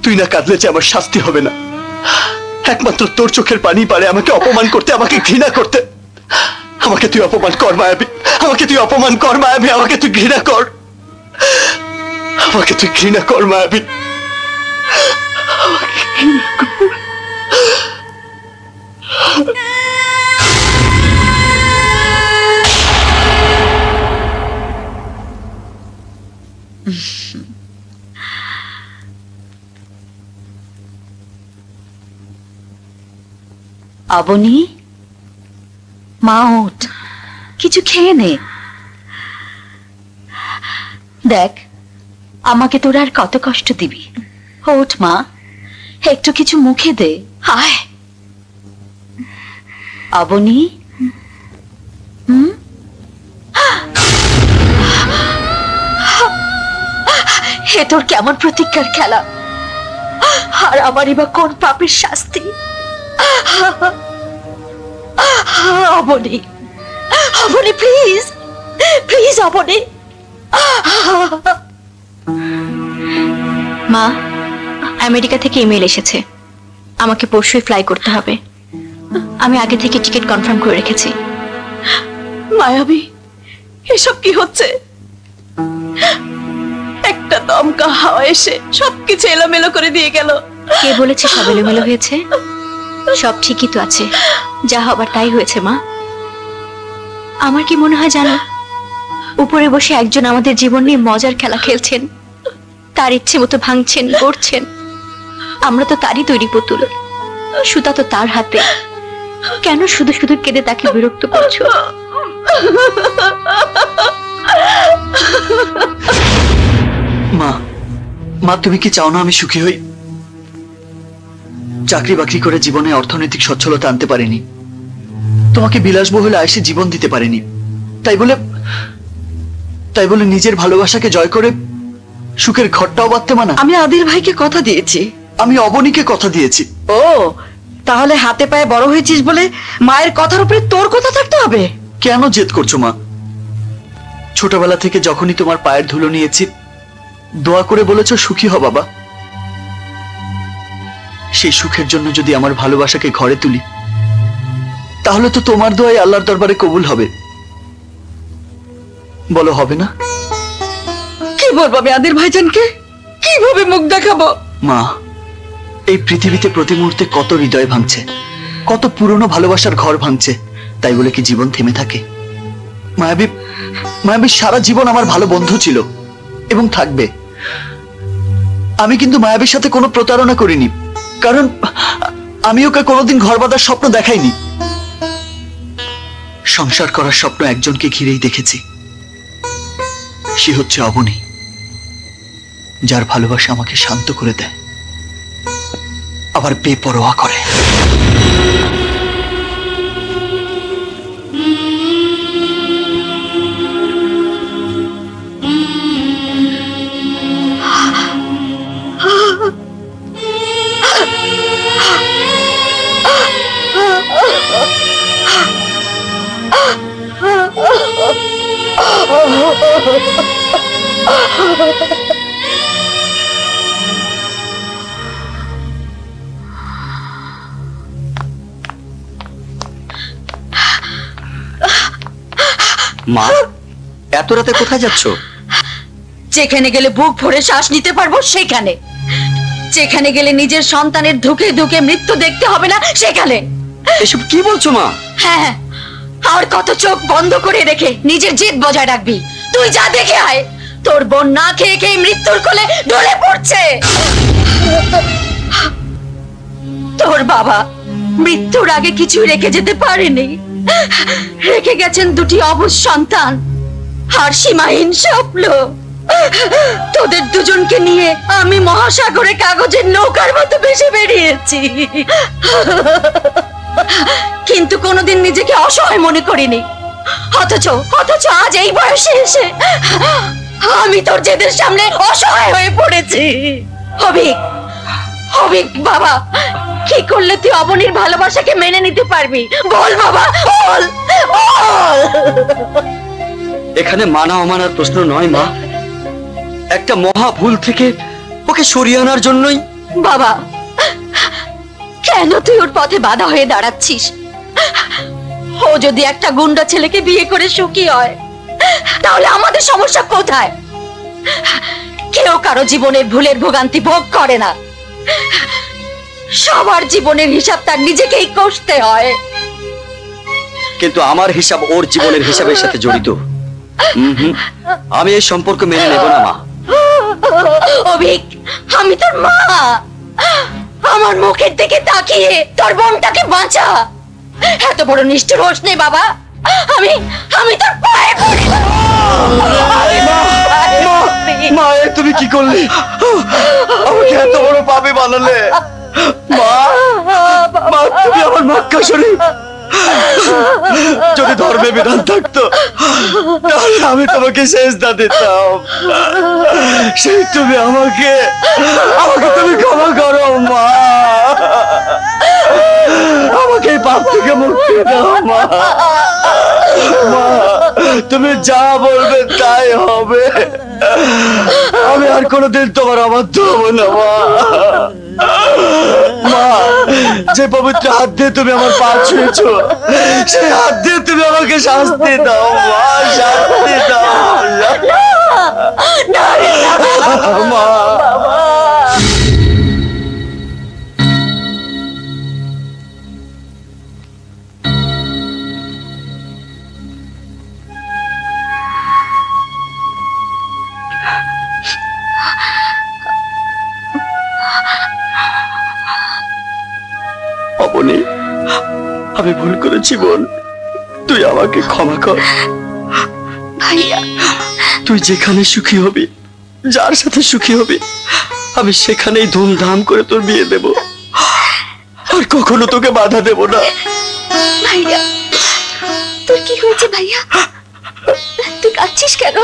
তুই না কাঁদলে যে আমার শাস্তি হবে না। একমাত্র তোর চোখের পানি পারে আমাকে অপমান করতে, আমাকে ঘৃণা করতে। আমাকে তুই অপমান কর মায়াবী, আমাকে তুই অপমান কর মায়াবী, আমাকে তুই ঘৃণা কর, আমাকে তুই ঘৃণা কর মায়াবী। অবনী, মা ওঠ, কিছু খেয়ে নে। দেখ, আমাকে তোরা আর কত কষ্ট দিবি। ওঠ মা, একটু কিছু মুখে দে। আয়। অবনী, হে তোর কেমন প্রতিজ্ঞার খেলা, আর আমারই বা কোন পাপের শাস্তি। Abani, Abani please, please Abani. মা, আমেরিকা থেকে ইমেল এসেছে, আমাকে পরশুই ফ্লাই করতে হবে। আমি আগে থেকে টিকিট কনফার্ম করে রেখেছি। মায়াবী, এসব কি হচ্ছে? একটা দমকা হাওয়া এসে সবকিছু এলোমেলো করে দিয়ে গেল। কে বলেছে সব এলোমেলো হয়েছে? সব ঠিকই তো আছে, যা হবার তাই হয়েছে মা। আমার কি মনে হয় জানো, উপরে বসে একজন আমাদের জীবন নিয়ে মজার খেলা খেলছেন, তার ইচ্ছে মতো ভাঙছেন, গড়ছেন। আমরা তো তারই তৈরি পুতুল, সুতা তো তার হাতে। কেন শুধু শুধু কেঁদে তাকে বিরক্ত করছো? মা, মা তুমি কি চাও না আমি সুখী হই? চাকরি বাকরি করে জীবনে অর্থনৈতিক সচ্ছলতা আনতে পারিনি, তোমাকে বিলাসবহুল আয়েসে জীবন দিতে পারিনি, তাই বলে নিজের ভালোবাসাকে জয় করে সুখের ঘরটাও বাঁধতে মানা? আমি আদিল ভাইকে কথা দিয়েছি। আমি অবনীকে কথা দিয়েছি। ও, তাহলে হাতে পায়ে বড় হয়েছিস বলে মায়ের কথার উপরে তোর কথা থাকতে হবে? কেন জেদ করছো মা? ছোটবেলা থেকে যখনই তোমার পায়ের ধুলো নিয়েছি, দোয়া করে বলেছ সুখী হ বাবা। সেই সুখের জন্য যদি আমার ভালোবাসাকে ঘরে তুলি, তাহলে তো তোমার দোয়াই আল্লাহর দরবারে কবুল হবে। বলো হবে না? কি বলবো আমি আদিল ভাইজানকে? কিভাবে মুখ দেখাবো? মা, এই পৃথিবীতে প্রতি মুহূর্তে কত হৃদয় ভাঙছে, কত পুরনো ভালোবাসার ঘর ভাঙছে, তাই বলে কি জীবন থেমে থাকে? মায়াবী সারা জীবন আমার ভালো বন্ধু ছিল এবং থাকবে। আমি কিন্তু মায়াবীর সাথে কোনো প্রতারণা করিনি, কারণ আমি ওকে কোনোদিন ঘর বাঁধার স্বপ্ন দেখাইনি। সংসার করার স্বপ্ন একজনকে ঘিরেই দেখেছি, সে হচ্ছে অবনী, যার ভালোবাসা আমাকে শান্ত করে দেয়, আবার বেপরোয়া করে। মা, এত রাতে কোথায় যাচ্ছ? যেখানে গেলে বুক ভরে শ্বাস নিতে পারবো সেখানে, যেখানে গেলে নিজের সন্তানের ধুকে ধুকে মৃত্যু দেখতে হবে না সেখানে। এসব কি বলছো মা? হ্যাঁ, আর কত চোখ বন্ধ করে রেখে নিজের জিদ বজায় রাখবি? তুই যা দেখে আয়, তোর বোন না খেয়ে খেয়ে মৃত্যুর কোলে ঢলে পড়ছে। তোর বাবা মৃত্যুর আগে কিছুই রেখে যেতে পারেনি, রেখে গেছেন দুটি অবুঝ সন্তান আর সীমাহীন স্বপ্ন। তোদের দুজনকে নিয়ে আমি মহাসাগরে কাগজের নৌকার মতো ভেসে বেরিয়েছি, কিন্তু কোনোদিন নিজেকে অসহায় মনে করিনি। অথচ আজ এই বয়সে এসে আমি তোর জেদের সামনে অসহায় হয়ে পড়েছি। অভিক বাবা, কি করলে তুই অবনীর ভালোবাসাকে মেনে নিতে পারবি? বল বাবা, বল। এখানে মানা অমানার প্রশ্ন নয় মা, একটা মহা ভুল থেকে ওকে সরিয়ে আনার জন্যই। বাবা, কেন তুই ওর পথে বাধা হয়ে দাঁড়াচ্ছিস? ও যদি একটা গুন্ডা ছেলেকে বিয়ে করে সুখী হয়, তাহলে আমাদের সমস্যা কোথায়? কেউ কারো জীবনের ভুলের ভোগান্তি ভোগ করে না, সবার জীবনের হিসাব তার নিজেকেই কষতে হয়। কিন্তু আমার হিসাব ওর জীবনের হিসাবের সাথে জড়িত। আমি এই সম্পর্ক মেনে নেব না মা। অভিক, আমি তোর মা, আমার মুখের দিকে তাকিয়ে তোর বোনটাকে বাঁচা। এত বড় নিষ্ঠুর হোস নেই বাবা। আমি আমি তোর পায়ে পড়ি। মা, তুমি কি করলে? আমাকে এত বড় পাপে বানালে। মা, মা, তুমি আমার মক্কা শরীফ। যদি ধর্মে বিধান থাকতো তাহলে আমি তোমাকে সেজদা দিতাম। সেই তুমি আমাকে তুমি ক্ষমা করো মা। আমাকে এই পাপ থেকে মুক্তি দাও মা। মা, তুমি যা বলবে তাই হবে। আমি আর কোনোদিন তোমার অবাধ্য হব না মা। মা, যে পবিত্র হাত দিয়ে তুমি আমার পা ছুঁয়েছো, সেই হাত দিয়ে তুমি আমাকে শাস্তি দাও মা, শাস্তি দাও মা। অবনী, আমি ভুল করেছি বোন, তুই আমাকে ক্ষমা কর। ভাইয়া, তুই যেখানে সুখী হবি, যার সাথে সুখী হবি, আমি সেখানেই ধুমধাম করে তোর বিয়ে দেব, আর কখনো তোকে বাধা দেব না। ভাইয়া, তোর কি হয়েছে ভাইয়া? তুই কাঁদছিস কেন?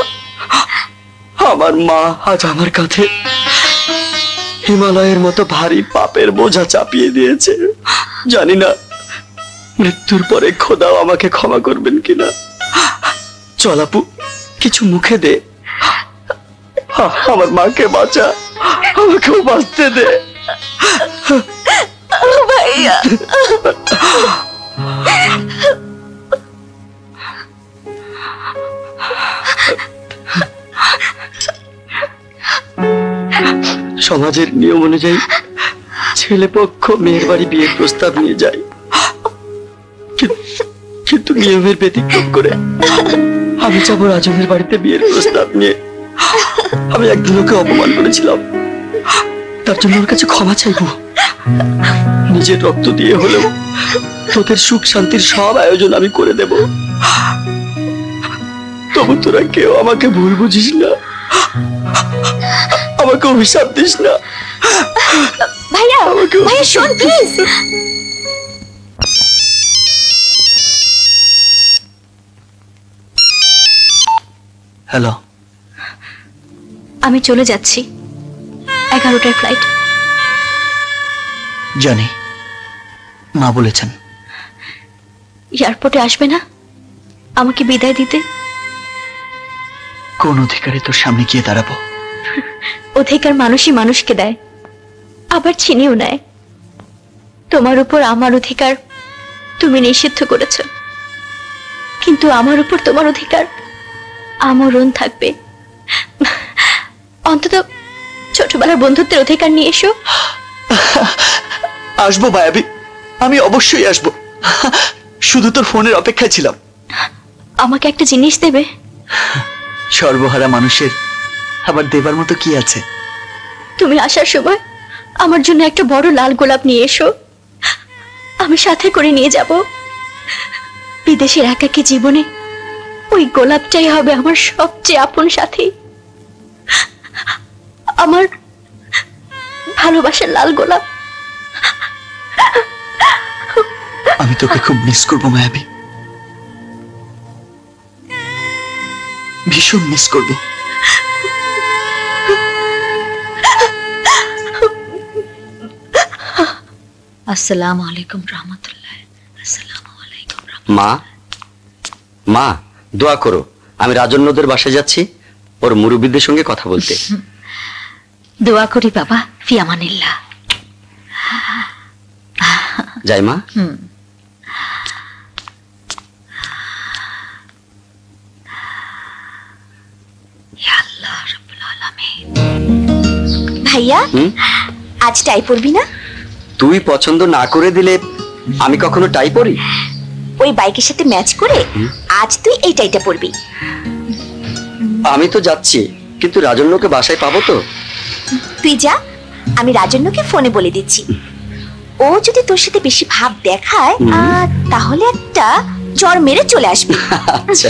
আমার মা আজ আমার কাঁধে হিমালয়ের মতো ভারী পাপের বোঝা চাপিয়ে দিয়েছে। জানি না মৃত্যুর পরে খোদাও আমাকে ক্ষমা করবেন কিনা। চল আপু, কিছু মুখে দে। আমার মাকে বাঁচা, আমাকেও বাঁচতে দে ভাইয়া। সমাজের নিয়ম অনুযায়ী ছেলে পক্ষ মেয়ের বাড়ি বিয়ের প্রস্তাব নিয়ে যায়, কিন্তু নিয়মের ব্যতিক্রম করে আমি যাব রাজনের বাড়িতে বিয়ের প্রস্তাব নিয়ে। আমি একদিন ওকে অপমান করেছিলাম, তার জন্য ওর কাছে ক্ষমা চাইবো। নিজের রক্ত দিয়ে হলেও তোদের সুখ শান্তির সব আয়োজন আমি করে দেব। তবু তোরা কেউ আমাকে ভুল বুঝিস না, আমাকে অভিশাপ দিস না। ভাইয়া, ভাইয়া শোন প্লিজ। হ্যালো, আমি চলে যাচ্ছি, 11টার ফ্লাইট। জানি, মা বলেছেন। এয়ারপোর্টে আসবে না আমাকে বিদায় দিতে? কোন অধিকারে তোর সামনে গিয়ে দাঁড়াবো? অধিকার মানুষই মানুষকে দেয়, আবার ছিনিয়েও নেয়। তোমার উপর আমার অধিকার তুমি নিষিদ্ধ করেছ, কিন্তু আমার উপর তোমার অধিকার আমরণ থাকবে। অন্তত ছোটবেলার বন্ধুত্বের অধিকার নিয়ে এসো। আসবো মায়াবী, আমি অবশ্যই আসবো। শুধু তোর ফোনের অপেক্ষায় ছিলাম। আমাকে একটা জিনিস দেবে? সর্বহারা মানুষের আবার দেবার মতো কি আছে? তুমি আসার সময় আমার জন্য একটা বড় লাল গোলাপ নিয়ে এসো, আমি সাথে করে নিয়ে যাব। বিদেশের একাকী জীবনে ওই গোলাপটাই হবে আমার সবচেয়ে আপন সাথী, আমার ভালোবাসার লাল গোলাপ। আমি তোকে খুব মিস করবো মায়াবী, ভীষণ মিস করবো। আসসালামু আলাইকুম রহমতুল্লাহ। আসসালামু আলাইকুম। মা, মা দোয়া করো, আমি রাজন্যদের বাসায় যাচ্ছি ওর মুরব্বীদের সঙ্গে কথা বলতে। দোয়া করি বাবা, ফি আমানিল্লাহ। যাই মা। ভাইয়া, আজ টাই পরবি না? তুই পছন্দ না করে দিলে আমি কখনো টাই পরি? ওই বাইকের সাথে ম্যাচ করে আজ তুই এই টাইটা পরবি। আমি তো যাচ্ছি, কিন্তু রাজন্যকে বাসায় পাবো তো? তুই যা, আমি রাজন্যকে ফোনে বলে দিচ্ছি। ও যদি তোর সাথে বেশি ভাব দেখায় তাহলে একটা জ্বর মেরে চলে আসবে। আচ্ছা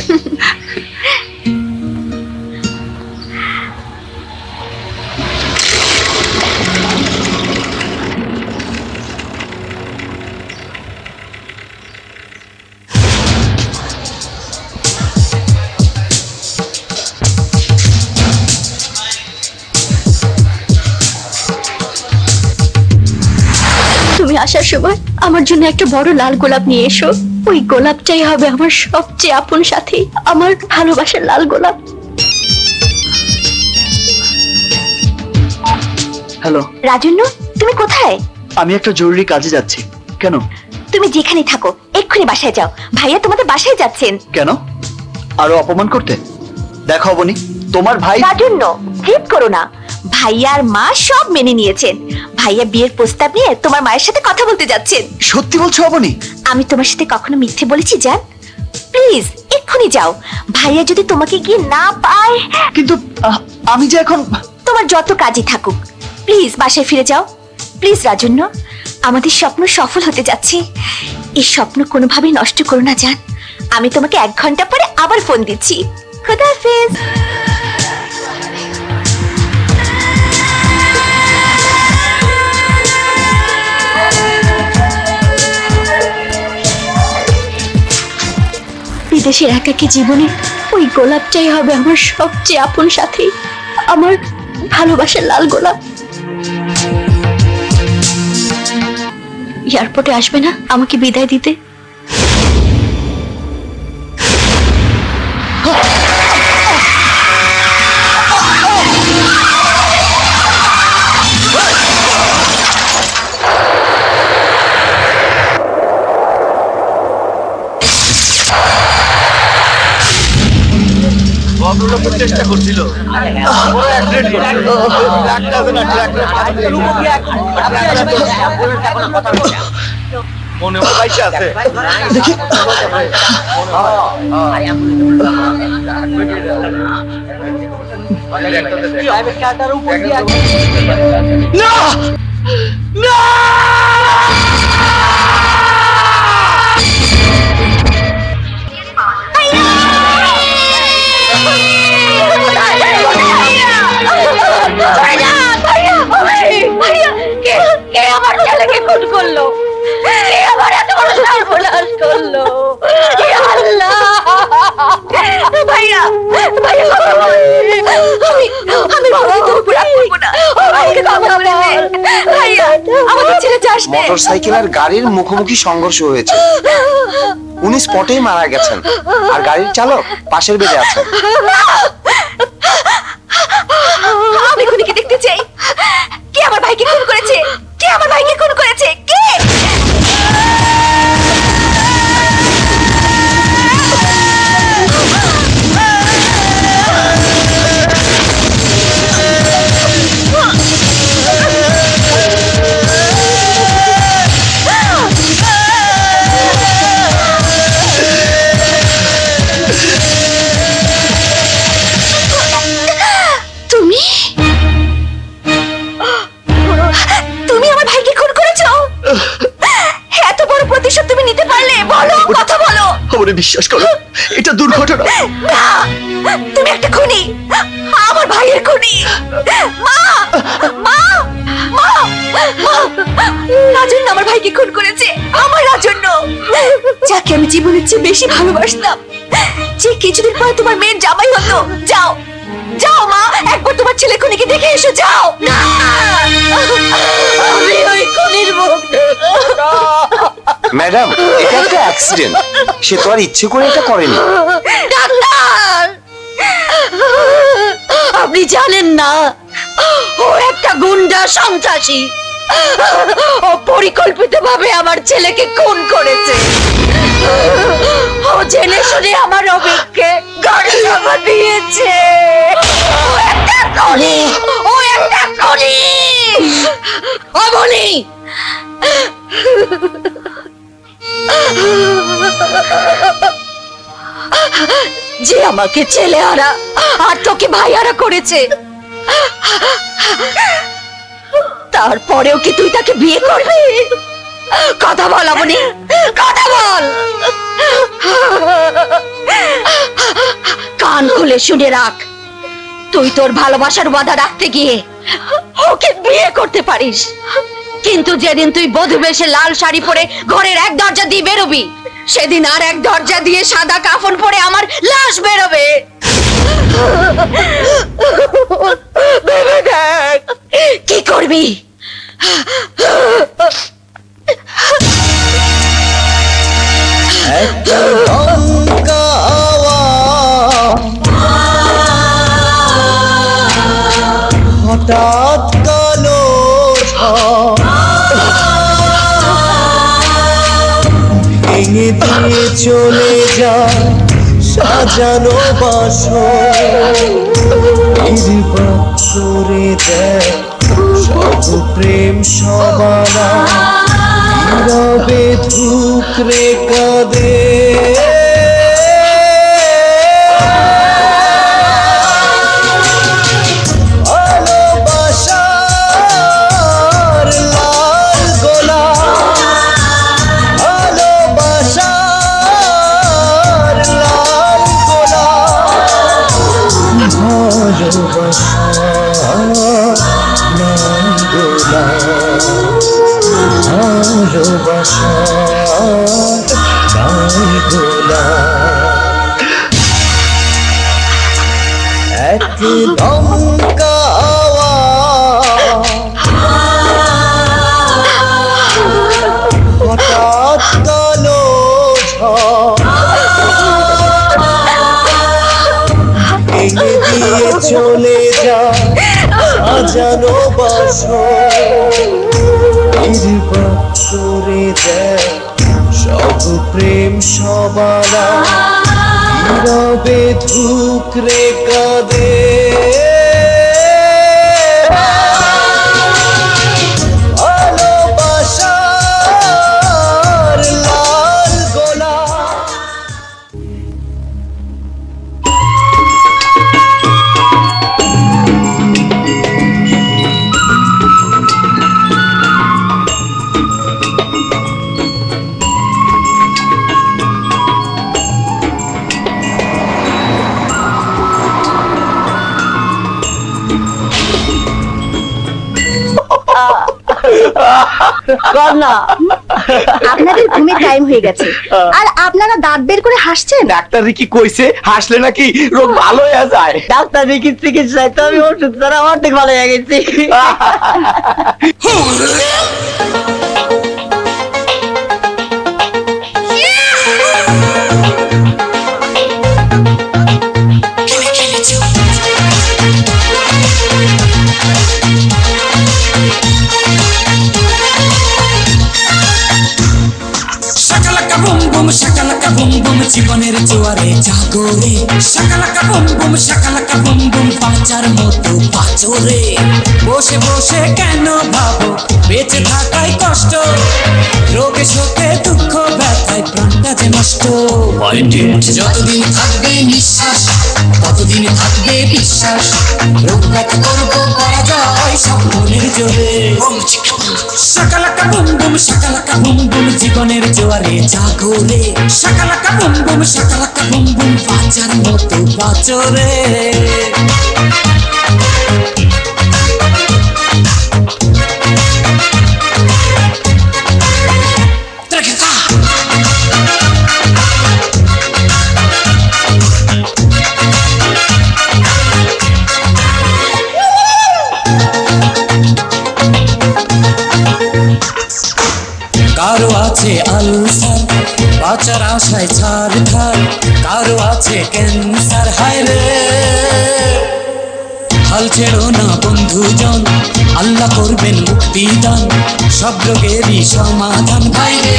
তুমি আসার সময় আমার জন্য একটা বড় লাল গোলাপ নিয়ে এসো। ওই গোলাপটাই হবে আমার সবচেয়ে আপন সাথী, আমার ভালোবাসার লাল গোলাপ। হ্যালো রাজন্য, তুমি কোথায়? আমি একটা জরুরি কাজে যাচ্ছি। কেন? তুমি যেখানে থাকো এক্ষুনি বাসায় যাও। ভাইয়া তোমাদের বাসায় যাচ্ছেন। কেন? আরো অপমান করতে? দেখো অবনী, তোমার ভাই। রাজন্য, জেদ করো না। ভাইয়ার মা সব মেনে নিয়েছেন। ভাইয়া বিয়ের প্রস্তাব নিয়ে তোমার মায়ের সাথে কথা বলতে যাচ্ছেন। সত্যি বলছো অবনী? আমি তোমার সাথে কখনো মিথ্যে বলেছি জান? প্লিজ এক্ষুনি যাও। ভাইয়া যদি তোমাকে গিয়ে না পায়। কিন্তু আমি যে এখন। তোমার যত কাজই থাকুক, প্লিজ বাসায় ফিরে যাও। প্লিজ রাজন্য, আমাদের স্বপ্ন সফল হতে যাচ্ছে। এই স্বপ্ন কোনোভাবেই নষ্ট করো না জান। আমি তোমাকে 1 ঘন্টা পরে আবার ফোন দিচ্ছি। খোদা হাফেজ। বিদেশের একাকী জীবনে ওই গোলাপটাই হবে আমার সবচেয়ে আপন সাথী, আমার ভালোবাসার লাল গোলাপ। এয়ারপোর্টে আসবে না আমাকে বিদায় দিতে? চেষ্টা করছিল। মনে হয় বাইশে আছে। না না আমার ছেলেকে খুন করলো, আমার এত বড় সর্বনাশ করলো। ভাইয়া ভাইয়া, আমি ভাইয়া আমাকে ছেড়ে যাস না। মোটরসাইকেল আর গাড়ির মুখোমুখি সংঘর্ষ হয়েছে। উনি স্পটেই মারা গেছেন আর গাড়ির চালক পাশের বেডে আছেন। আমি খুনিকে দেখতে চাই। কে আমার ভাইকে খুন করেছে? কে আমার ভাইকে খুন করেছে? কে? তুমি আমার ভাইকে খুন করেছো? এত বড় প্রতিশোধ তুমি নিতে পারলে? বলো, কথা বলো। আমারে বিশ্বাস করো, এটা দুর্ঘটনা। না, তুমি একটা খুনি, আমার ভাইয়ের খুনি। মা মা মা, রাজন্য আমার ভাইকে খুন করেছে। আমার রাজন্য, যাকে আমি জীবনের চেয়ে বেশি ভালোবাসতাম, যে কিছুদিন পরে তোমার মেয়ের জামাই হতো। যাও যাও মা, একবার তোমার ছেলে খুনিকে দেখে এসো। যাও। না, আমি ওই খুনির মুখ ম্যাডাম, এটা একটা অ্যাক্সিডেন্ট। সে তো আর ইচ্ছে করে এটা করেনি। ডাক্তার, আপনি জানেন না ও একটা গুন্ডা সন্ত্রাসী। ও পরিকল্পিতভাবে আমার ছেলেকে খুন করেছে। ও জেনে শুনে আমার অভিজ্ঞকে গাড়ি চাপা দিয়েছে। ও একটা খুনি, ও একটা খুনি। অবনী, যে আমাকে ছেলেহারা আর তোকে ভাইয়ারা করেছে, তারপরেও কি তুই তাকে বিয়ে করবি? কথা বল অবনী, কথা বল। কান খুলে শুনে রাখ, তুই তোর ভালোবাসার ওয়াদা রাখতে গিয়ে ওকে বিয়ে করতে পারিস, কিন্তু যেদিন তুই বধূ বেশে লাল শাড়ি পরে ঘরের এক দরজা দিয়ে বেরোবি, সেদিন আর এক দরজা দিয়ে সাদা কাফন পরে আমার লাশ বেরোবে। ভেবে দেখ কি করবি। হঠাৎ কালো ভেঙে দিয়ে চলে যায় সাজানো বাসর, করে দেয় সব প্রেম সবানা, নীরবে ধুকরে কাঁদে। চলে যায় সাজানো বাসর, করে দেয় সব প্রেম সবানা, নীরবে ধুকরে কাঁদে। আপনাদের ঘুমের টাইম হয়ে গেছে আর আপনারা দাঁত বের করে হাসছেন। ডাক্তার কি কইছে হাসলে নাকি রোগ ভালো হয়ে যায়? ডাক্তার কি চিকিৎসায় তো আমি ওষুধ ছাড়া অর্ধেক ভালো হয়ে গেছি। শাকালাকা বুম বুম জীবনের জোয়ারে জাগরে, শাকালাকা বুম বুম শাকালাকা বুম বুম বাঁচার মতো বাঁচরে। বসে বসে কেন ভাবো বেঁচে থাকাই কষ্ট, রোগে শোকে দুঃখ ব্যথায় প্রাণটা যে নষ্ট। যতদিন থাকবে নিঃশ্বাস ততদিন থাকবে বিশ্বাস, রোগ ব্যথা করবো পরাজয় সব মনের জোরে। শাকালাকা বুম বুম শাকালাকা বুম বুম জীবনের জোয়ারে জাগরে, শাকালাকা বুম বুম শাকালাকা বুম বুম বাঁচার মতো বাঁচরে। কারো আছে আলসার বাঁচার আশায় ছাড় খার, কারো আছে ক্যান্সার হায় রে। হাল ছেড়ো না বন্ধুজন, আল্লাহ করবেন মুক্তিদান, সব রোগেরই সমাধান ভাই রে।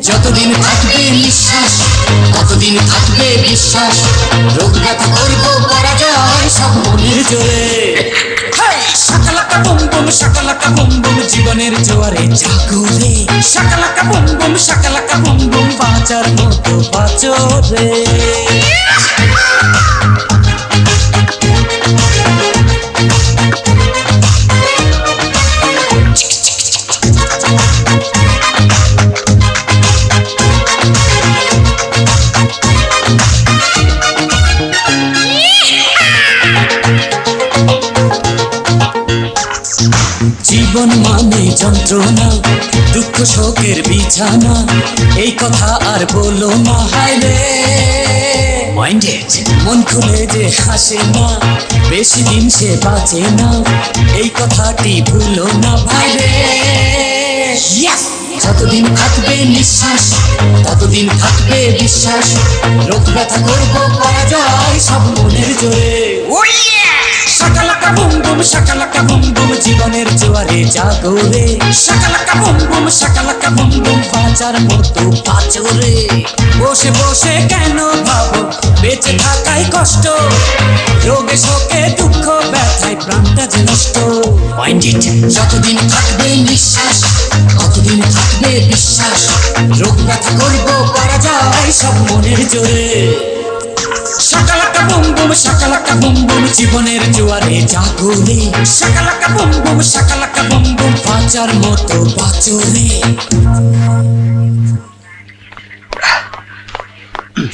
যতদিন থাকবে নিঃশ্বাস ততদিন থাকবে বিশ্বাস, রোগ ব্যথা করবো পরাজয় সব মনের জোরে। শাকালাকা বুম বুম শাকালাকা বুম বুম জীবনের জোয়ারে জাগরে, শাকালাকা বুম বুম শাকালাকা বুম বুম বাঁচার মতো বাঁচরে। জীবন মানে যন্ত্রণা, দুঃখ শোকের বিছানা, এই কথা আর বলো না। হায় রে মাইন্ডেড, মন খুলে যে হাসে না, বেশি দিন সে বাঁচে না, এই কথাটি ভুলো না ভাই রে। যতদিন থাকবে নিঃশ্বাস ততদিন থাকবে বিশ্বাস, রোগ ব্যথা করবো পরাজয় সব মনের জোরে। শাকালাকা বুম বুম শাকালাকা বুম বুম, জীবনের জোয়ারে জাগরে। শাকালাকা বুম বুম শাকালাকা বুম বুম, বাঁচার মতো বাঁচো রে। বসে বসে কেন ভাবো বেঁচে থাকাই কষ্ট, রোগে শোকে দুঃখ ব্যথায় প্রাণটা যে নষ্ট। মাইন্ডেড, যতদিন থাকবে নিঃশ্বাস ততদিন থাকবে বিশ্বাস, রোগ ব্যথা করবো পরাজয় সব মনের জোরে। শাকালাকা বুম বুম শাকালাকা বুম বুম, জীবনের জোয়ারে জাগরে। শাকালাকা বুম বুম শাকালাকা বুম বুম, বাঁচার মতো বাঁচো রে।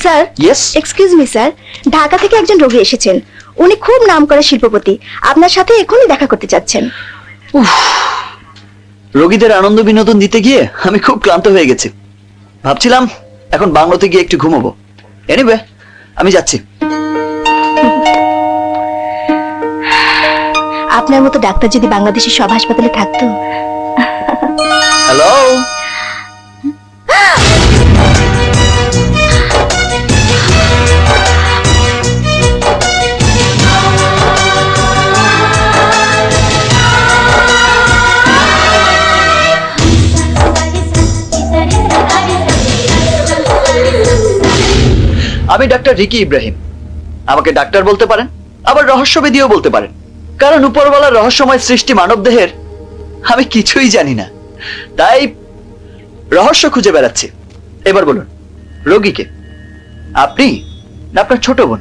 Sir, yes, excuse me sir, Dhaka থেকে একজন রোগী এসেছেন। উনি খুব নামকরা শিল্পপতি, আপনার সাথে এখনই দেখা করতে চাচ্ছেন। রোগীদের আনন্দ বিনোদন দিতে গিয়ে আমি খুব ক্লান্ত হয়ে গেছি। ভাবছিলাম এখন বাংলোতে গিয়ে একটু ঘুমাবো। এনিওয়ে, আমি যাচ্ছি। আপনার মতো ডাক্তার যদি বাংলাদেশের সব হাসপাতালে থাকতো। হ্যালো, আমি ডাক্তার রিকি ইব্রাহিম। আমাকে ডাক্তার বলতে পারেন, আবার রহস্যবিদিও বলতে পারেন, কারণ উপরওয়ালার রহস্যময় সৃষ্টি মানব দেহের আমি কিছুই জানি না, তাই রহস্য খুঁজে বেড়াচ্ছি। এবার বলুন, রোগীকে আপনি না আপনার ছোট বোন?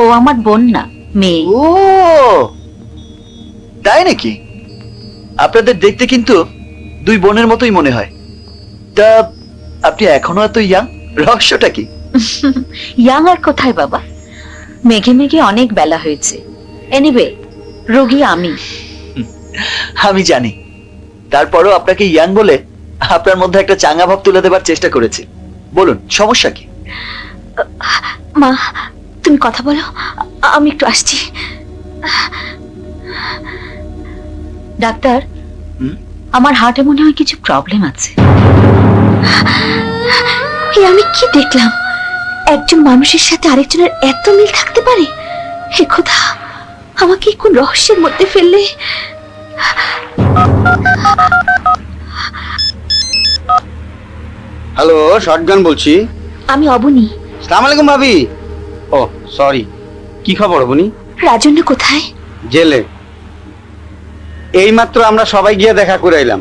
ও আমার বোন না, মেয়ে। ও তাই নাকি? আপনাদের দেখতে কিন্তু দুই বোনের মতোই মনে হয়। তা আপনি এখনো এত ইয়াং, রহস্যটা কি? ইয়াং আর কোথায় বাবা, মেঘে মেঘে অনেক বেলা হয়েছে। এনিওয়ে, রোগী আমি। আমি জানি, তারপরও আপনাকে ইয়াং বলে আপনার মধ্যে একটা চাঙ্গা ভাব তুলে দেবার চেষ্টা করেছি। বলুন, সমস্যা কি? মা, তুমি কথা বলো, আমি একটু আসছি। ডাক্তার, আমার হার্টে মনে হয় কিছু প্রবলেম আছে। আমি কি দেখলাম? একজন মানুষের সাথে আরেকজনের এত মিল থাকতে পারে? হে খোদা, আমাকে কোন রহস্যের মধ্যে ফেললে। হ্যালো, শটগান বলছি। আমি অবনী। আসসালামু আলাইকুম ভাবি। ও সরি, কি খবর অবনী? রাজন্য কোথায়? জেলে। এইমাত্র আমরা সবাই গিয়ে দেখা করে এলাম।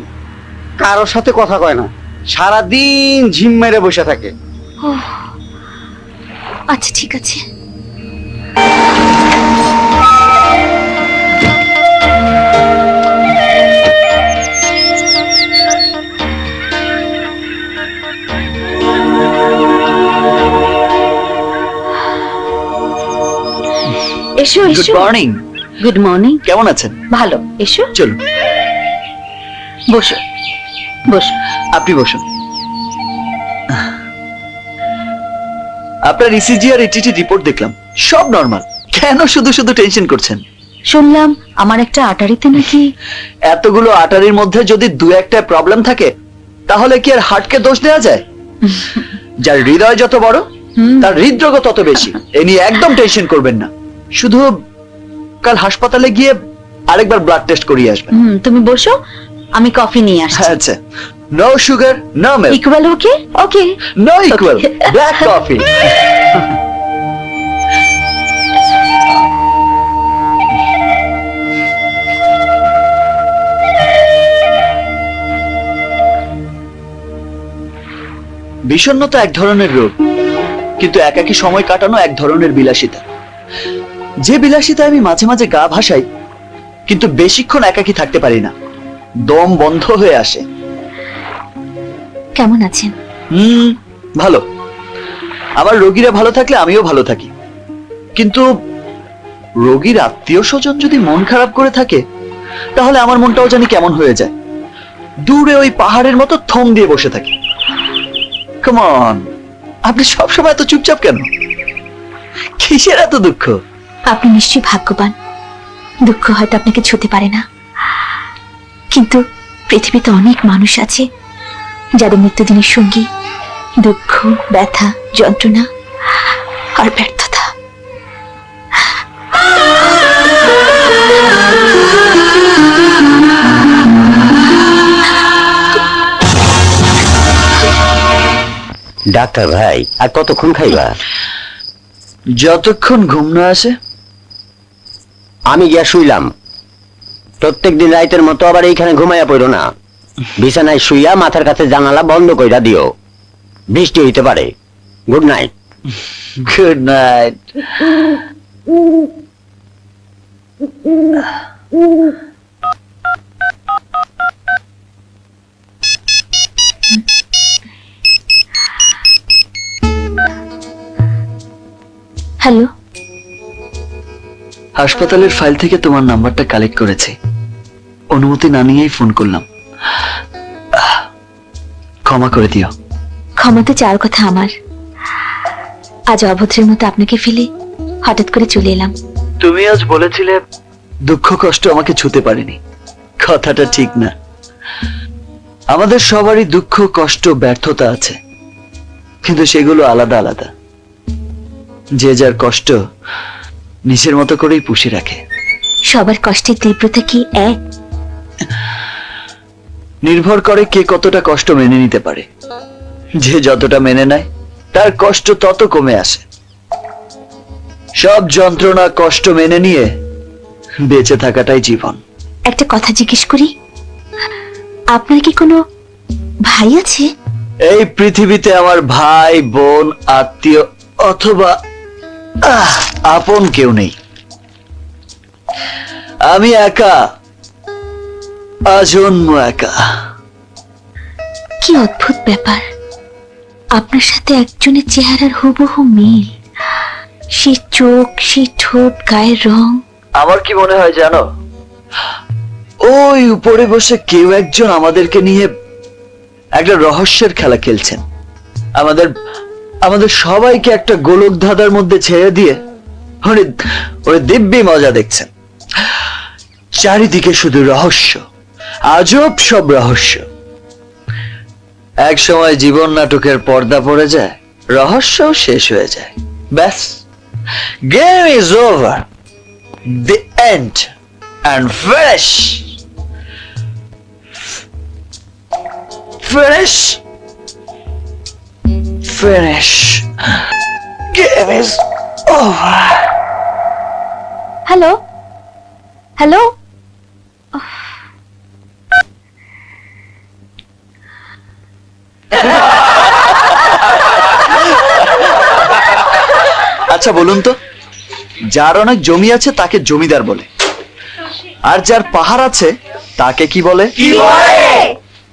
কারোর সাথে কথা কয় না, সারাদিন ঝিম মেরে বসে থাকে। ও আচ্ছা, ঠিক আছে। এসো গুড এসো। মর্নিং। Good morning. কেমন আছেন? ভালো, এসো। চলুন বসো বসো। আপনি বসুন। আপনার ইসিজি আর ইটিটি রিপোর্ট দেখলাম, সব নরমাল। কেন শুধু শুধু টেনশন করছেন? শুনলাম আমার একটা আটারিতে নাকি। এতগুলো আটারির মধ্যে যদি দু একটা প্রবলেম থাকে তাহলে কি আর হার্টকে দোষ দেওয়া যায়? যার হৃদয় যত বড় তার হৃদরোগ তত বেশি। এ নিয়ে একদম টেনশন করবেন না। শুধু কাল হাসপাতালে গিয়ে আরেকবার ব্লাড টেস্ট করিয়ে আসবেন। তুমি বসো, আমি কফি নিয়ে আসছি। আচ্ছা, no sugar, no milk. Equal? Okay okay. No Equal, black coffee. বিষণ্ণতা এক ধরনের রোগ, কিন্তু একাকী সময় কাটানো এক ধরনের বিলাসিতা। যে বিলাসিতা আমি মাঝে মাঝে গা ভাসাই, কিন্তু বেশিক্ষণ একাকী থাকতে পারি না, দম বন্ধ হয়ে আসে। কেমন আছেন? ভালো। আমার রোগীরা ভালো থাকলে আমিও ভালো থাকি, কিন্তু রোগীর আত্মীয় স্বজন যদি মন খারাপ করে থাকে তাহলে আমার মনটাও জানি কেমন হয়ে যায়। দূরে ওই পাহাড়ের মতো থম দিয়ে বসে থাকি। কাম অন, আপনি সবসময় এত চুপচাপ কেন? কিসের এত দুঃখ? আপনি নিশ্চয়ই ভাগ্যবান। দুঃখ হয়তো আপনাকে ছুঁতে পারে না, কিন্তু পৃথিবীতে অনেক মানুষ আছে যাদের মৃত্যুদিনের সঙ্গী দুঃখ, ব্যথা, যন্ত্রণা আর ব্যর্থতা। ডাক্তার ভাই, আর কতক্ষণ খাইবা? যতক্ষণ ঘুম না আসে। আমি গিয়া শুইলাম। প্রত্যেক দিন রাইতের মতো আবার এইখানে ঘুমাইয়া পড়ো না। বিছানায় শুইয়া মাথার কাছে জানালা বন্ধ কইরা দিও, বৃষ্টি হইতে পারে। Good night. Good night. Hello, হাসপাতালের ফাইল থেকে তোমার নাম্বারটা কালেক্ট করেছি। অনুমতি না নিয়েই ফোন করলাম। ক্ষমা করে দিও। ক্ষমা তো চাওয়ার কথা আমার। আজ অভদ্রের মতো আপনাকে ফেলে হঠাৎ করে চলে এলাম। তুমি আজ বলেছিলে দুঃখ কষ্ট আমাকে ছুতে পারেনি। কথাটা ঠিক না। আমাদের সবারই দুঃখ, কষ্ট, ব্যর্থতা আছে, কিন্তু সেগুলো আলাদা আলাদা। যে যার কষ্ট নিজের মতো করেই পুষে রাখে। সবার কষ্টের তীব্রতা কি এক? নির্ভর করে কে কতটা কষ্ট মেনে নিতে পারে। যে যতটা মেনে নেয় তার কষ্ট তত কমে আসে। সব যন্ত্রণা, কষ্ট মেনে নিয়ে বেঁচে থাকাটাই জীবন। একটা কথা জিজ্ঞেস করি, আপনার কি কোনো ভাই আছে? এই পৃথিবীতে আমার ভাই, বোন, আত্মীয় অথবা আপন কেউ নেই। আমি একা, আজন্ম একা। কি অদ্ভুত ব্যাপার, আপনার সাথে একজনের চেহারার হুবহু মিল। সে চোখ, সে ঠোঁট, গায়ের রং। আমার কি মনে হয় জানো, ওই উপরে বসে কেউ একজন আমাদেরকে নিয়ে একটা রহস্যের খেলা খেলছেন। আমাদের সবাইকে একটা গোলক ধাঁধার মধ্যে ছেড়ে দিয়ে ওরে দিব্যি মজা দেখছেন। চারিদিকে শুধু রহস্য, আজব সব রহস্য। এক সময় জীবন নাটকের পর্দা পড়ে যায়, রহস্যও শেষ হয়ে যায়। ব্যাস, game is over, the end and finish. Game is over. Hello, hello. আচ্ছা বলুন তো, যার অনেক জমি আছে তাকে জমিদার বলে, আর যার পাহাড় আছে তাকে কি বলে?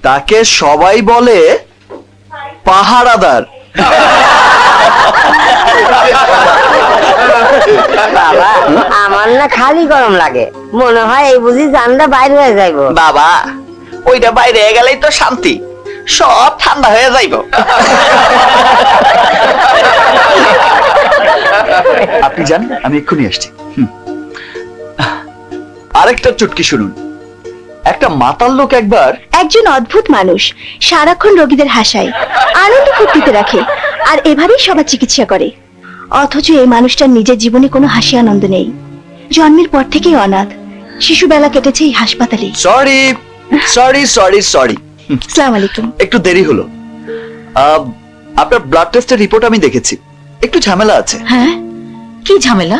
তাকে সবাই বলে পাহারাদার। বাবা, আমার না খালি গরম লাগে, মনে হয় এই বুঝি জানটা বাইরে হয়ে যাইব। বাবা, ওইটা বাইরে গেলেই তো শান্তি, সব ঠান্ডা হয়ে যাইব। আপনি জান, আমি এক্ষুনি আসছি। আরেকটা চুটকি শুনুন। একটা মাতাল লোক একজন অদ্ভুত মানুষ সারাক্ষণ রোগীদের হাসায়, আনন্দ ফুর্তিতে রাখে, আর এভাবেই সবার চিকিৎসা করে। অথচ এই মানুষটার নিজের জীবনে কোনো হাসি আনন্দ নেই। জন্মের পর থেকেই অনাথ, শিশুবেলা কেটেছে এই হাসপাতালে। সরি। আসসালামু আলাইকুম। একটু দেরি হলো। আপনার ব্লাড টেস্টের রিপোর্ট আমি দেখেছি, একটু ঝামেলা আছে। হ্যাঁ, কি ঝামেলা?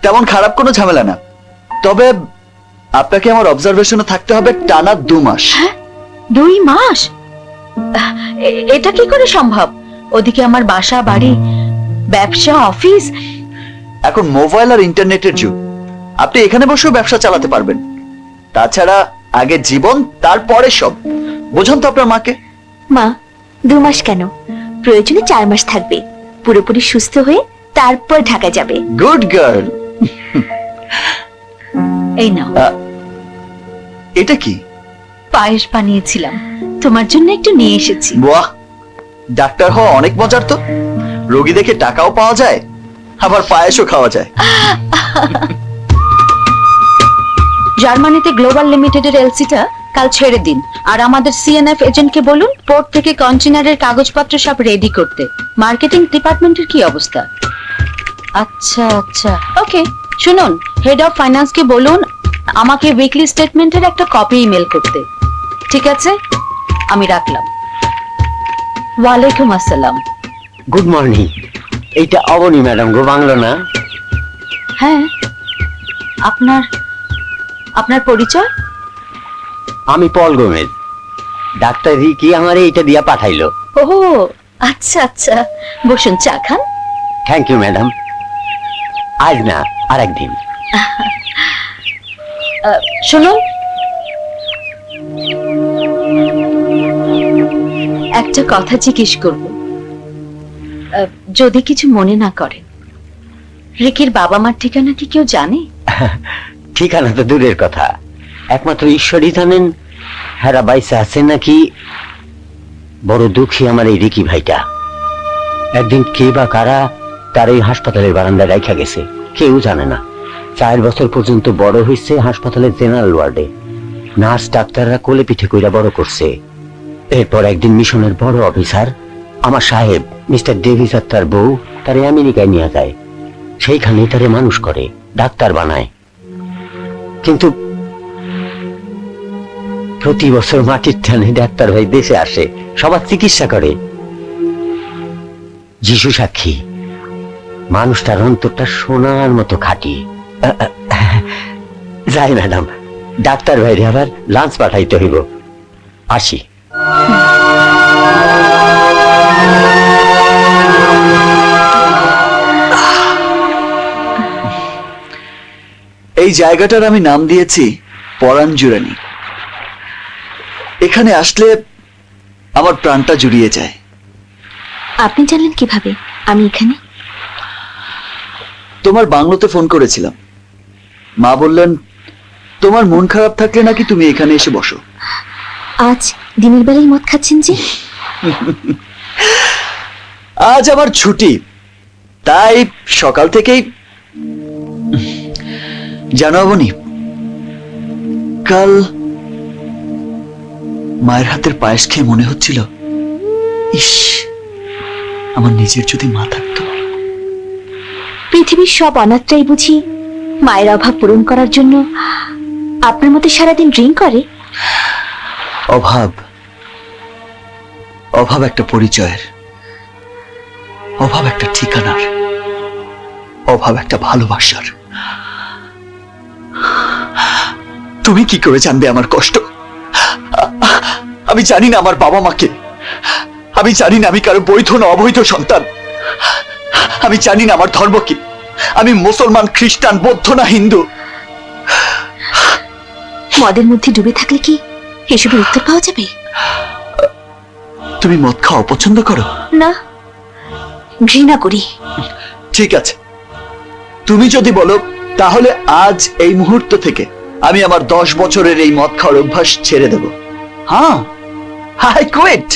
তেমন খারাপ কোনো ঝামেলা না, তবে আপনাকে আমার অবজারভেশনে থাকতে হবে টানা 2 মাস। 2 মাস? এটা কি করে সম্ভব? ওদিকে আমার বাসা, বাড়ি, ব্যবসা, অফিস। এখন মোবাইল আর ইন্টারনেটের যুগ, আপনি এখানে বসেও ব্যবসা চালাতে পারবেন। তাছাড়া আগে জীবন, তারপরে সব। বোঝান তো আপনার মাকে। মা 2 মাস কেন, প্রয়োজনে 4 মাস থাকবে। পুরোপুরি সুস্থ হয়ে তারপর ঢাকা যাবে। Good girl. এই নাও। এটা কি? পায়েস বানিয়েছিলাম, তোমার জন্য একটু নিয়ে এসেছি। বাহ, ডাক্তার হওয়া অনেক মজার তো। রোগী দেখে টাকাও পাওয়া যায়, আবার পায়েসও খাওয়া যায়। জার্মানিতে গ্লোবাল লিমিটেডের এলসিটা কাল ছেড়ে দিন, আর আমাদের সিএনএফ এজেন্টকে বলুন পোর্ট থেকে কন্টেনারের কাগজপত্র সব রেডি করতে। মার্কেটিং ডিপার্টমেন্টের কি অবস্থা? আচ্ছা আচ্ছা, ওকে। শুনুন, হেড অফ ফাইন্যান্সকে বলুন আমাকে উইকলি স্টেটমেন্টের একটা কপি ইমেল করতে। ঠিক আছে, আমি রাখলাম। ওয়ালাইকুম আসসালাম। Good morning. এইটা অবনী ম্যাডাম গো, বাংলো না? হ্যাঁ, আপনার পরিচয়? আমি পল গোমেজ। ডাক্তার রিকি আমার এইটা দিয়া পাঠাইলো। ও আচ্ছা আচ্ছা, বসুন, চা খান। Thank you madam. আজ না, আর একদিন। শুনুন, একটা কথা জিজ্ঞেস করব, যদি কিছু মনে না করেন। রিকির বাবা মার ঠিকানা কি কেউ জানে? ঠিকানা তো দূরের কথা, একমাত্র ঈশ্বরই জানেন হেরা বাইসা আছে নাকি। বড় দুঃখী আমার এই রিকি ভাইটা। একদিন কে বা কারা তার এই হাসপাতালের বারান্দায় রাখা গেছে, কেউ জানে না। 4 বছর পর্যন্ত বড় হয়েছে হাসপাতালের জেনারেল ওয়ার্ডে। নার্স ডাক্তাররা কোলে পিঠে কইরা বড় করছে। এরপর একদিন মিশনের বড় অফিসার আমার সাহেব মিস্টার ডেভিস আর তার বউ তারে আমেরিকায় নিয়ে যায়। সেইখানেই তারে মানুষ করে, ডাক্তার বানায়। কিন্তু প্রতি বছর মাটির টানে ডাক্তার ভাই দেশে আসে, সবার চিকিৎসা করে। যিশু সাক্ষী, মানুষটার অন্তরটা সোনার মতো খাঁটি। যাই ম্যাডাম, ডাক্তার ভাইরে আবার লাঞ্চ পাঠাইতে হইব। আসি। এই জায়গাটার আমি নাম দিয়েছি পরাণ জুড়ানি। এখানে আসলে আমার প্রাণটা জুড়িয়ে যায়। আপনি জানলেন কিভাবে আমি এখানে? তোমার বাংলোতে ফোন করেছিলাম, মা বললেন তোমার মন খারাপ থাকলে নাকি তুমি এখানে এসে বসো। আজ দিনের বেলায় মদ খাচ্ছেন যে? আজ আমার ছুটি, তাই সকাল থেকেই। জানো অবনী, কাল মায়ের হাতের পায়েস খেয়ে মনে হচ্ছিল, ইস, আমার নিজের যদি মা থাকতো। পৃথিবীর সব অনাথরাই বুঝি মায়ের অভাব পূরণ করার জন্য আপনার মতো সারাদিন ড্রিঙ্ক করে? অভাব, অভাব একটা পরিচয়ের, অভাব একটা ঠিকানার, অভাব একটা ভালোবাসার। তুমি কি করে জানবে আমার কষ্ট? আমি জানি না আমার বাবা মাকে, আমি জানি না আমি কারো বৈধ না অবৈধ সন্তান, আমি জানি না আমার ধর্ম কি, আমি মুসলমান, খ্রিস্টান, বৌদ্ধ না হিন্দু। মদের মধ্যে ডুবে থাকলে কি এসবের উত্তর পাওয়া যাবে? তুমি মদ খাওয়া পছন্দ করো? না, ঘৃণা করি। ঠিক আছে, তুমি যদি বলো তাহলে আজ এই মুহূর্ত থেকে আমি আমার 10 বছরের এই মদ খাওয়ার অভ্যাস ছেড়ে দেব। হ্যাঁ, আই কুইট।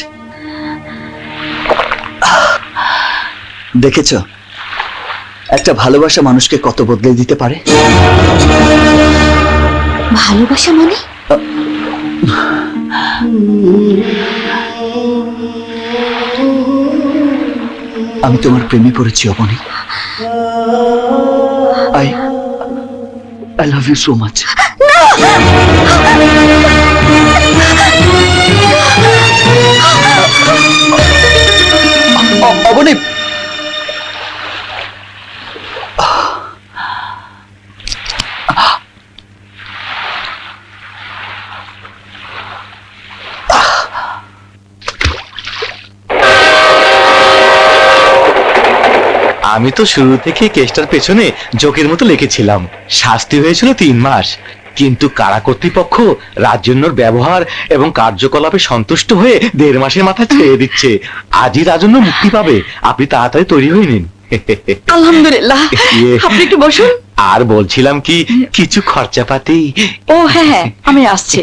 দেখেছ একটা ভালোবাসা মানুষকে কত বদলে দিতে পারে। ভালোবাসা মানে? আমি তোমার প্রেমে পড়েছি Abani. I love you so much. Abani, আমি তো শুরু থেকে কেসটার পেছনে জোকের মতো লিখেছিলাম। শাস্তি হয়েছিল 3 মাস, কিন্তু কারা কর্তৃপক্ষ রাজন্যর ব্যবহার এবং কার্যকলাপে সন্তুষ্ট হয়ে 1.5 মাসের মাথা ছেড়ে দিচ্ছে। আজই রাজন্য মুক্তি পাবে, আপনি তাড়াতাড়ি তৈরি হয়ে নিন। আলহামদুলিল্লাহ। আপনি একটু বসুন। আর বলছিলাম কি কিছু খরচাপাতি। ও হ্যাঁ হ্যাঁ, আমি আসছি।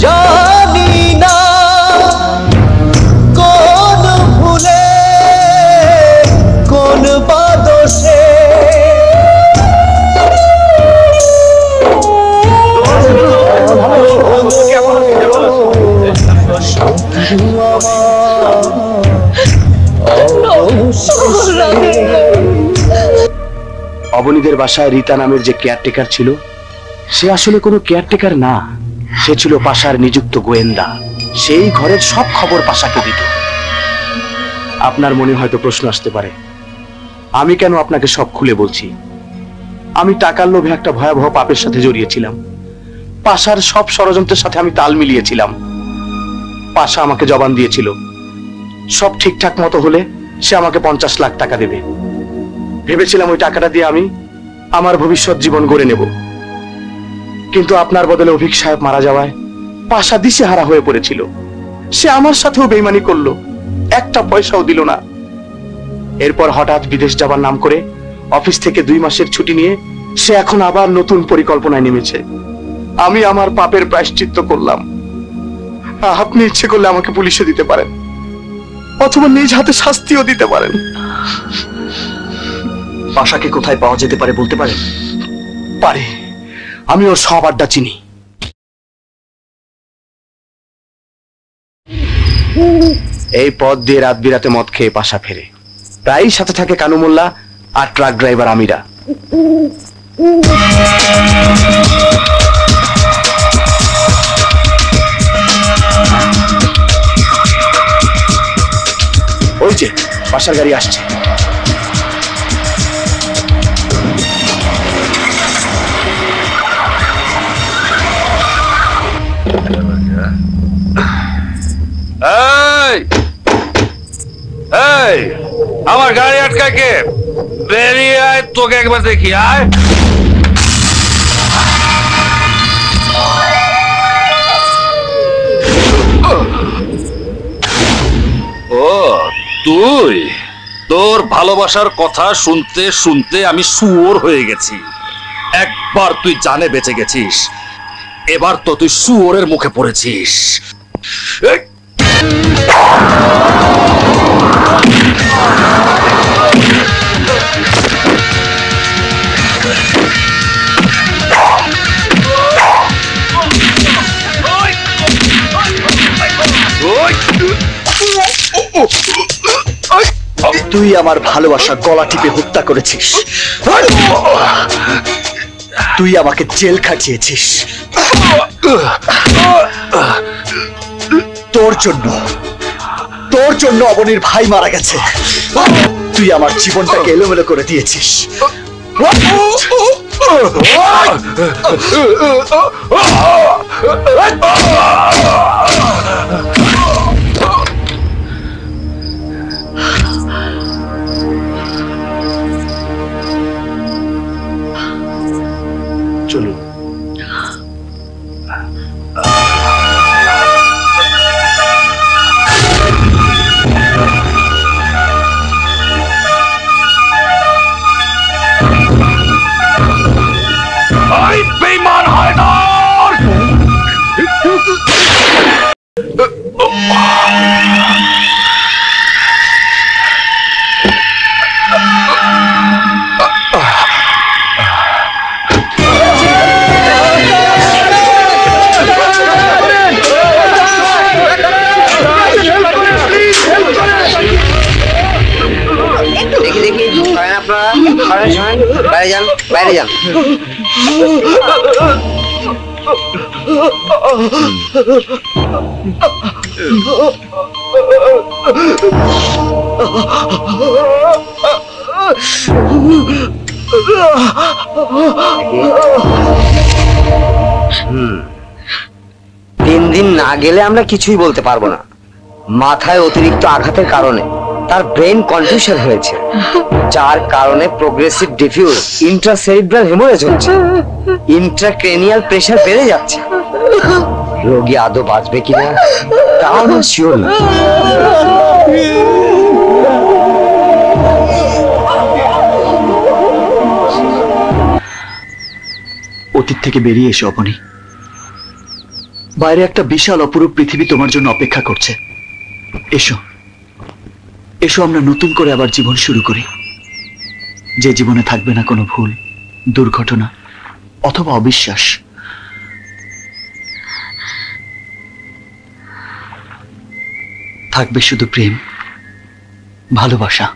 জানি না কোন ভুলে কোন বাদশে অবনীদের বাসায় রীতা নামের যে কেয়ারটেকার ছিল, সে আসলে কোনো কেয়ারটেকার না, সে ছিল পাশার নিযুক্ত গোয়েন্দা। সেই ঘরের সব খবর পাশাকে দিত। আপনার মনে হয়তো প্রশ্ন আসতে পারে, আমি কেন আপনাকে সব খুলে বলছি। আমি টাকার লোভে একটা ভয়াবহ পাপের সাথে জড়িয়েছিলাম। পাশার সব ষড়যন্ত্রের সাথে আমি তাল মিলিয়েছিলাম। পাশা আমাকে জবান দিয়েছিল, সব ঠিকঠাক মতো হলে সে আমাকে 50 লাখ টাকা দেবে। ভেবেছিলাম ওই টাকাটা দিয়ে আমি আমার ভবিষ্যৎ জীবন গড়ে নেব। কিন্তু আপনার বদলে অভিক সাহেব মারা যাওয়ায় পাশা দিশেহারা হয়ে পড়েছিল। সে আমার সাথেও বেইমানি করলো, একটা পয়সাও দিল না। এরপর হঠাৎ বিদেশ যাবার নাম করে অফিস থেকে 2 মাসের ছুটি নিয়ে সে এখন আবার নতুন পরিকল্পনায় নেমেছে। আমি আমার পাপের প্রায়শ্চিত্ত করলাম। আপনি ইচ্ছে করলে আমাকে পুলিশে দিতে পারেন, অথবা নিজ হাতে শাস্তিও দিতে পারেন। পাশাকে কোথায় পাওয়া যেতে পারে বলতে পারেন? পারে, আমি ওর সব আড্ডা চিনি। এই পথ দিয়ে রাত বিরাতে মদ খেয়ে পাশা ফেরে। প্রায়ই সাথে থাকে কানু মোল্লা আর ট্রাক ড্রাইভার আমিরা। ওই যে পাশার গাড়ি আসছে। আমার গাড়ি আটকায় কে? বেরিয়ে আয়, তোকে একবার দেখি। আয়। ও তুই, তোর ভালোবাসার কথা শুনতে শুনতে আমি শুয়োর হয়ে গেছি। একবার তুই জানে বেঁচে গেছিস, এবার তো তুই শুয়োরের মুখে পড়েছিস। তুই আমার ভালোবাসা গলা টিপে হত্যা করেছিস। তুই আমাকে জেল খাটিয়েছিস। তোর জন্য অবনীর ভাই মারা গেছে। তুই আমার জীবনটাকে এলোমেলো করে দিয়েছিস। চলুন। বেঈমান হয় না। বাইরে যান, বাইরে যান। তিন দিন না গেলে আমরা কিছুই বলতে পারবো না। মাথায় অতিরিক্ত আঘাতের কারণে তার ব্রেন কনফিউশন হয়েছে, যার কারণে প্রোগ্রেসিভ ডিফিউজ ইন্ট্রাসেরিব্রাল হেমোরেজ হচ্ছে, ইন্ট্রাক্রেনিয়াল প্রেসার বেড়ে যাচ্ছে। রোগী আদৌ বাঁচবে কিনা তাও আমরা শিওর না। অতীত থেকে বেরিয়ে এসো অবনী। বাইরে একটা বিশাল অপরূপ পৃথিবী তোমার জন্য অপেক্ষা করছে। এসো এসো, আমরা নতুন করে আবার জীবন শুরু করি, যে জীবনে থাকবে না কোনো ভুল, দুর্ঘটনা অথবা অবিশ্বাস। থাকবে শুধু প্রেম, ভালোবাসা।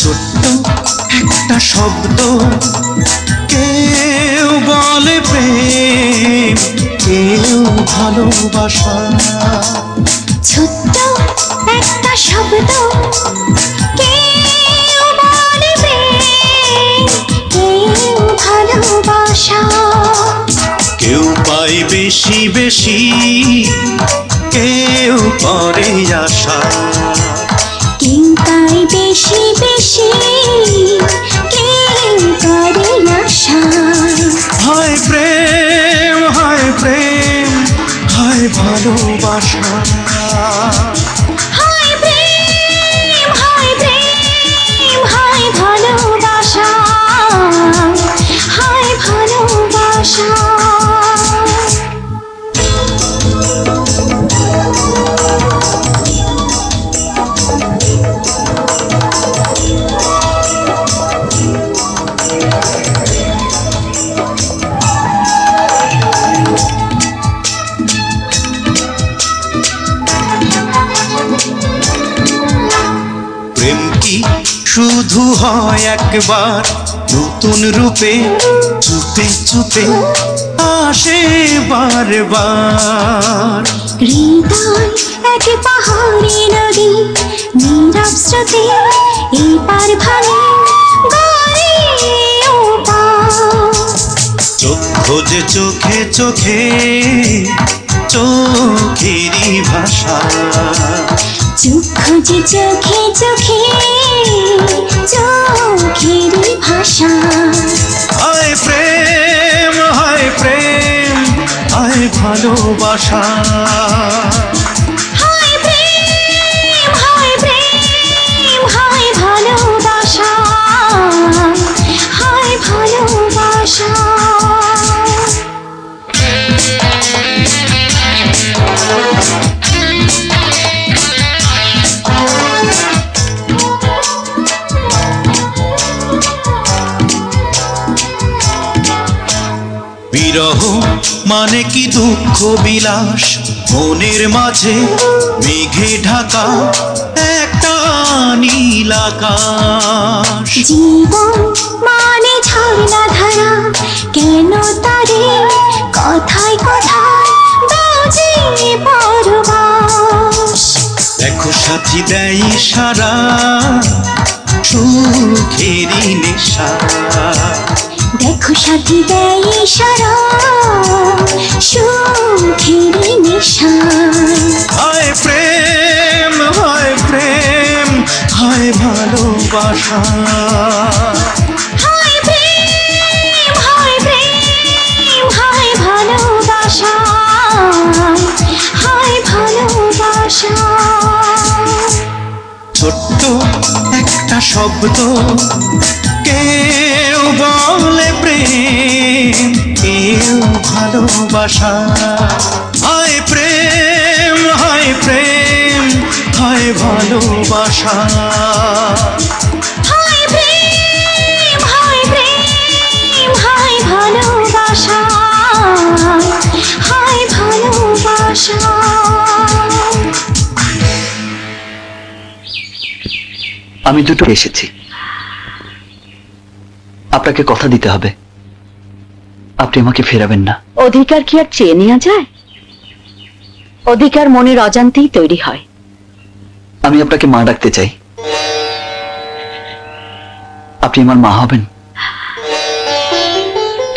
ছোট্ট একটা শব্দ, কেউ বলে প্রেম, কেউ ভালোবাসা। ছোট্ট একটা শব্দ, কেউ বলে প্রেম, কেউ ভালোবাসা। কেউ পায় বেশি বেশি, কেউ করে আশা। কেউ পায় বেশি বেশি, কেউ করে আশা। হয় প্রেম, হয় প্রেম, হয় ভালোবাসা। হয় প্রেম, হয় প্রেম, হয় ভালোবাসা, হয় ভালোবাসা। প্রেম কি শুধু হয় একবার, নতুন রূপে চুপে চুপে আসে বারবার। হৃদয় এক পাহাড়ি নদী, নীরব স্রোতে এই পার ভালে গড়ে ওপার। চোখ খোঁজে চোখে চোখে, চোখেরই ভাষা। চোখ খোঁজে চোখে চোখে, চোখেরই ভাষা। হয় প্রেম, হয় প্রেম, হয় ভালোবাসা। হয় প্রেম, হয় প্রেম, হয় ভালোবাসা, হয় ভালোবাসা। বিরহ মানে কি দুঃখ বিলাস, মনের মাঝে মেঘে ঢাকা একটা নীল আকাশ। জীবন মানে ঝর্ণা ধারা, কেন তারে কথায় কথায় বাজে পরবাস। দেখো সাথী দেয় সারা, সুখেরই নেশা। দেখো সাথী দেয় ইশারা, সুখেরই নেশা। হয় প্রেম, হয় প্রেম, হয় ভালোবাসা। হয় প্রেম, হয় প্রেম, হয় ভালোবাসা, হয় ভালোবাসা। ছোট্ট একটা শব্দ, কেউ বলে প্রেম, কেউ ভালোবাসা। হয় প্রেম, হয় প্রেম, হয় ভালোবাসা। হয় প্রেম, হয় প্রেম, হয় ভালোবাসা, হয় ভালোবাসা। আমি দুটো এসেছি, আপনাকে কথা দিতে হবে, আপনি আমাকে ফেরাবেন না। অধিকার কি আর চেয়ে নেওয়া যায়? অধিকার মনের অজান্তেই তৈরি হয়। আমি আপনাকে মা ডাকতে চাই, আপনি আমার মা হবেন?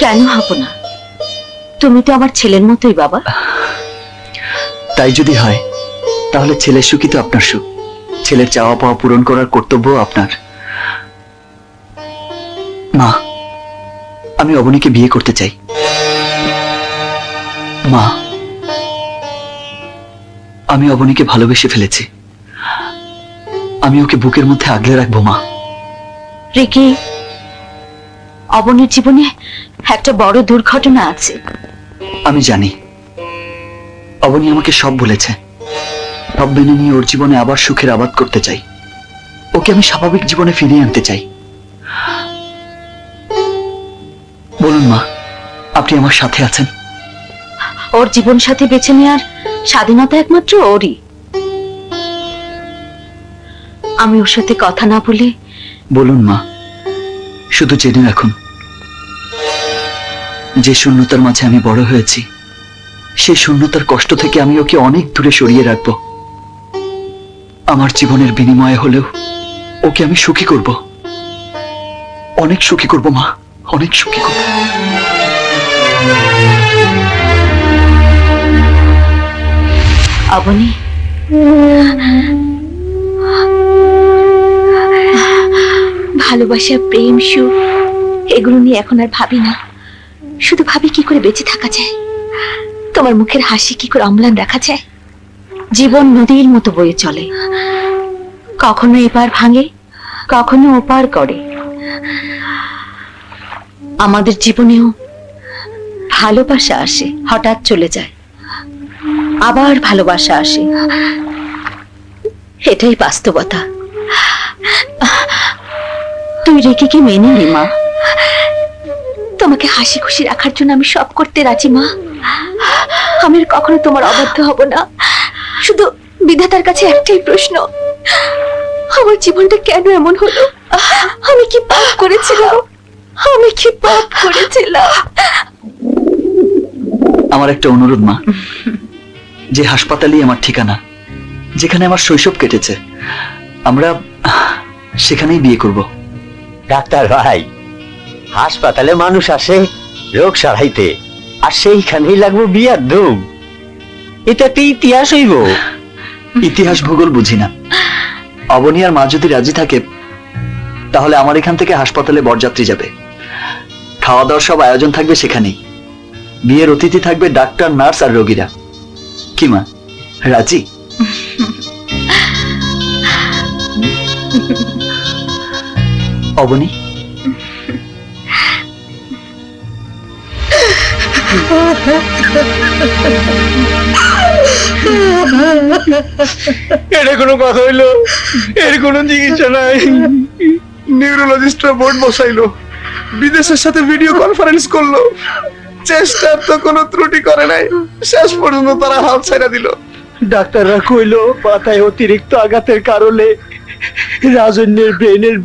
কেন হব না? তুমি তো আমার ছেলের মতোই বাবা। তাই যদি হয় তাহলে ছেলের সুখই তো আপনার সুখ, ছেলের চাওয়া পাওয়া পূরণ করার কর্তব্য আপনার। মা, আমি অবনীকে বিয়ে করতে চাই। মা, আমি অবনীকে ভালোবেসে ফেলেছি। আমি ওকে বুকের মধ্যে আগলে রাখবো মা। রিকি, অবনীর জীবনে একটা বড় দুর্ঘটনা আছে। আমি জানি। অবনী আমাকে সব বলেছে। সব মেনে নিয়ে ওর জীবনে আবার সুখের আবাদ করতে চাই। ওকে আমি স্বাভাবিক জীবনে ফিরিয়ে আনতে চাই। বলুন মা, আপনি আমার সাথে আছেন? ওর জীবন সাথী বেছে নেওয়ার স্বাধীনতা একমাত্র ওরই। আমি ওর সাথে কথা না বলে। বলুন মা, শুধু জেনে রাখুন, যে শূন্যতার মাঝে আমি বড় হয়েছি, সেই শূন্যতার কষ্ট থেকে আমি ওকে অনেক দূরে সরিয়ে রাখবো। আমার জীবনের বিনিময়ে হলেও ওকে আমি সুখী করব, অনেক সুখী করব মা, অনেক সুখী করব। অবনী, ভালোবাসা, প্রেম, সুখ এগুলো নিয়ে এখন আর ভাবি না। শুধু ভাবি কি করে বেঁচে থাকা যায়, তোমার মুখের হাসি কি করে অম্লান রাখা যায়। জীবন নদীর মতো বয়ে চলে, কখনো এপার ভাঙে, কখনো ওপার করে। আমাদের জীবনেও ভালোবাসা আসে, হঠাৎ চলে যায়, আবার ভালোবাসা আসে। এটাই বাস্তবতা। তুই রেকিকে মেনে নে মা। তোমাকে হাসি খুশি রাখার জন্য আমি সব করতে রাজি মা। আমি আর কখনো তোমার অবাধ্য হব না। শুধু বিধাতার কাছে একটাই প্রশ্ন, আমার জীবনটা কেন এমন হলো? আমি কি পাপ করেছিলাম? আমি কি পাপ করেছিলাম? আমার একটা অনুরোধ মা, যে হাসপাতালই আমার ঠিকানা, যেখানে আমার শৈশব কেটেছে, আমরা সেখানেই বিয়ে করব। ডাক্তার ভাই, হাসপাতালে মানুষ আসে রোগ সারাইতে, আর সেইখানেই লাগবো বিয়ার ধুম। এটা একটা ইতিহাস হইব। ইতিহাস ভূগোল বুঝি না। অবনী আর মা যদি রাজি থাকে, তাহলে আমার এখান থেকে হাসপাতালে বরযাত্রী যাবে, খাওয়া দাওয়ার সব আয়োজন থাকবে সেখানেই। বিয়ের অতিথি থাকবে ডাক্তার, নার্স আর রোগীরা। কি মা, রাজি? অবনী, এটা কোনো কথা হইলো? এর কোনো চিকিৎসা নাই। নিউরোলজিস্টরা বোর্ড বসাইলো, বিদেশের সাথে ভিডিও কনফারেন্স করলো, চেষ্টার তো কোনো ত্রুটি করে নাই। শেষ পর্যন্ত তারা হাল ছাইড়া দিল। ডাক্তাররা কইলো পাতায় অতিরিক্ত আঘাতের কারণে রাজন্যের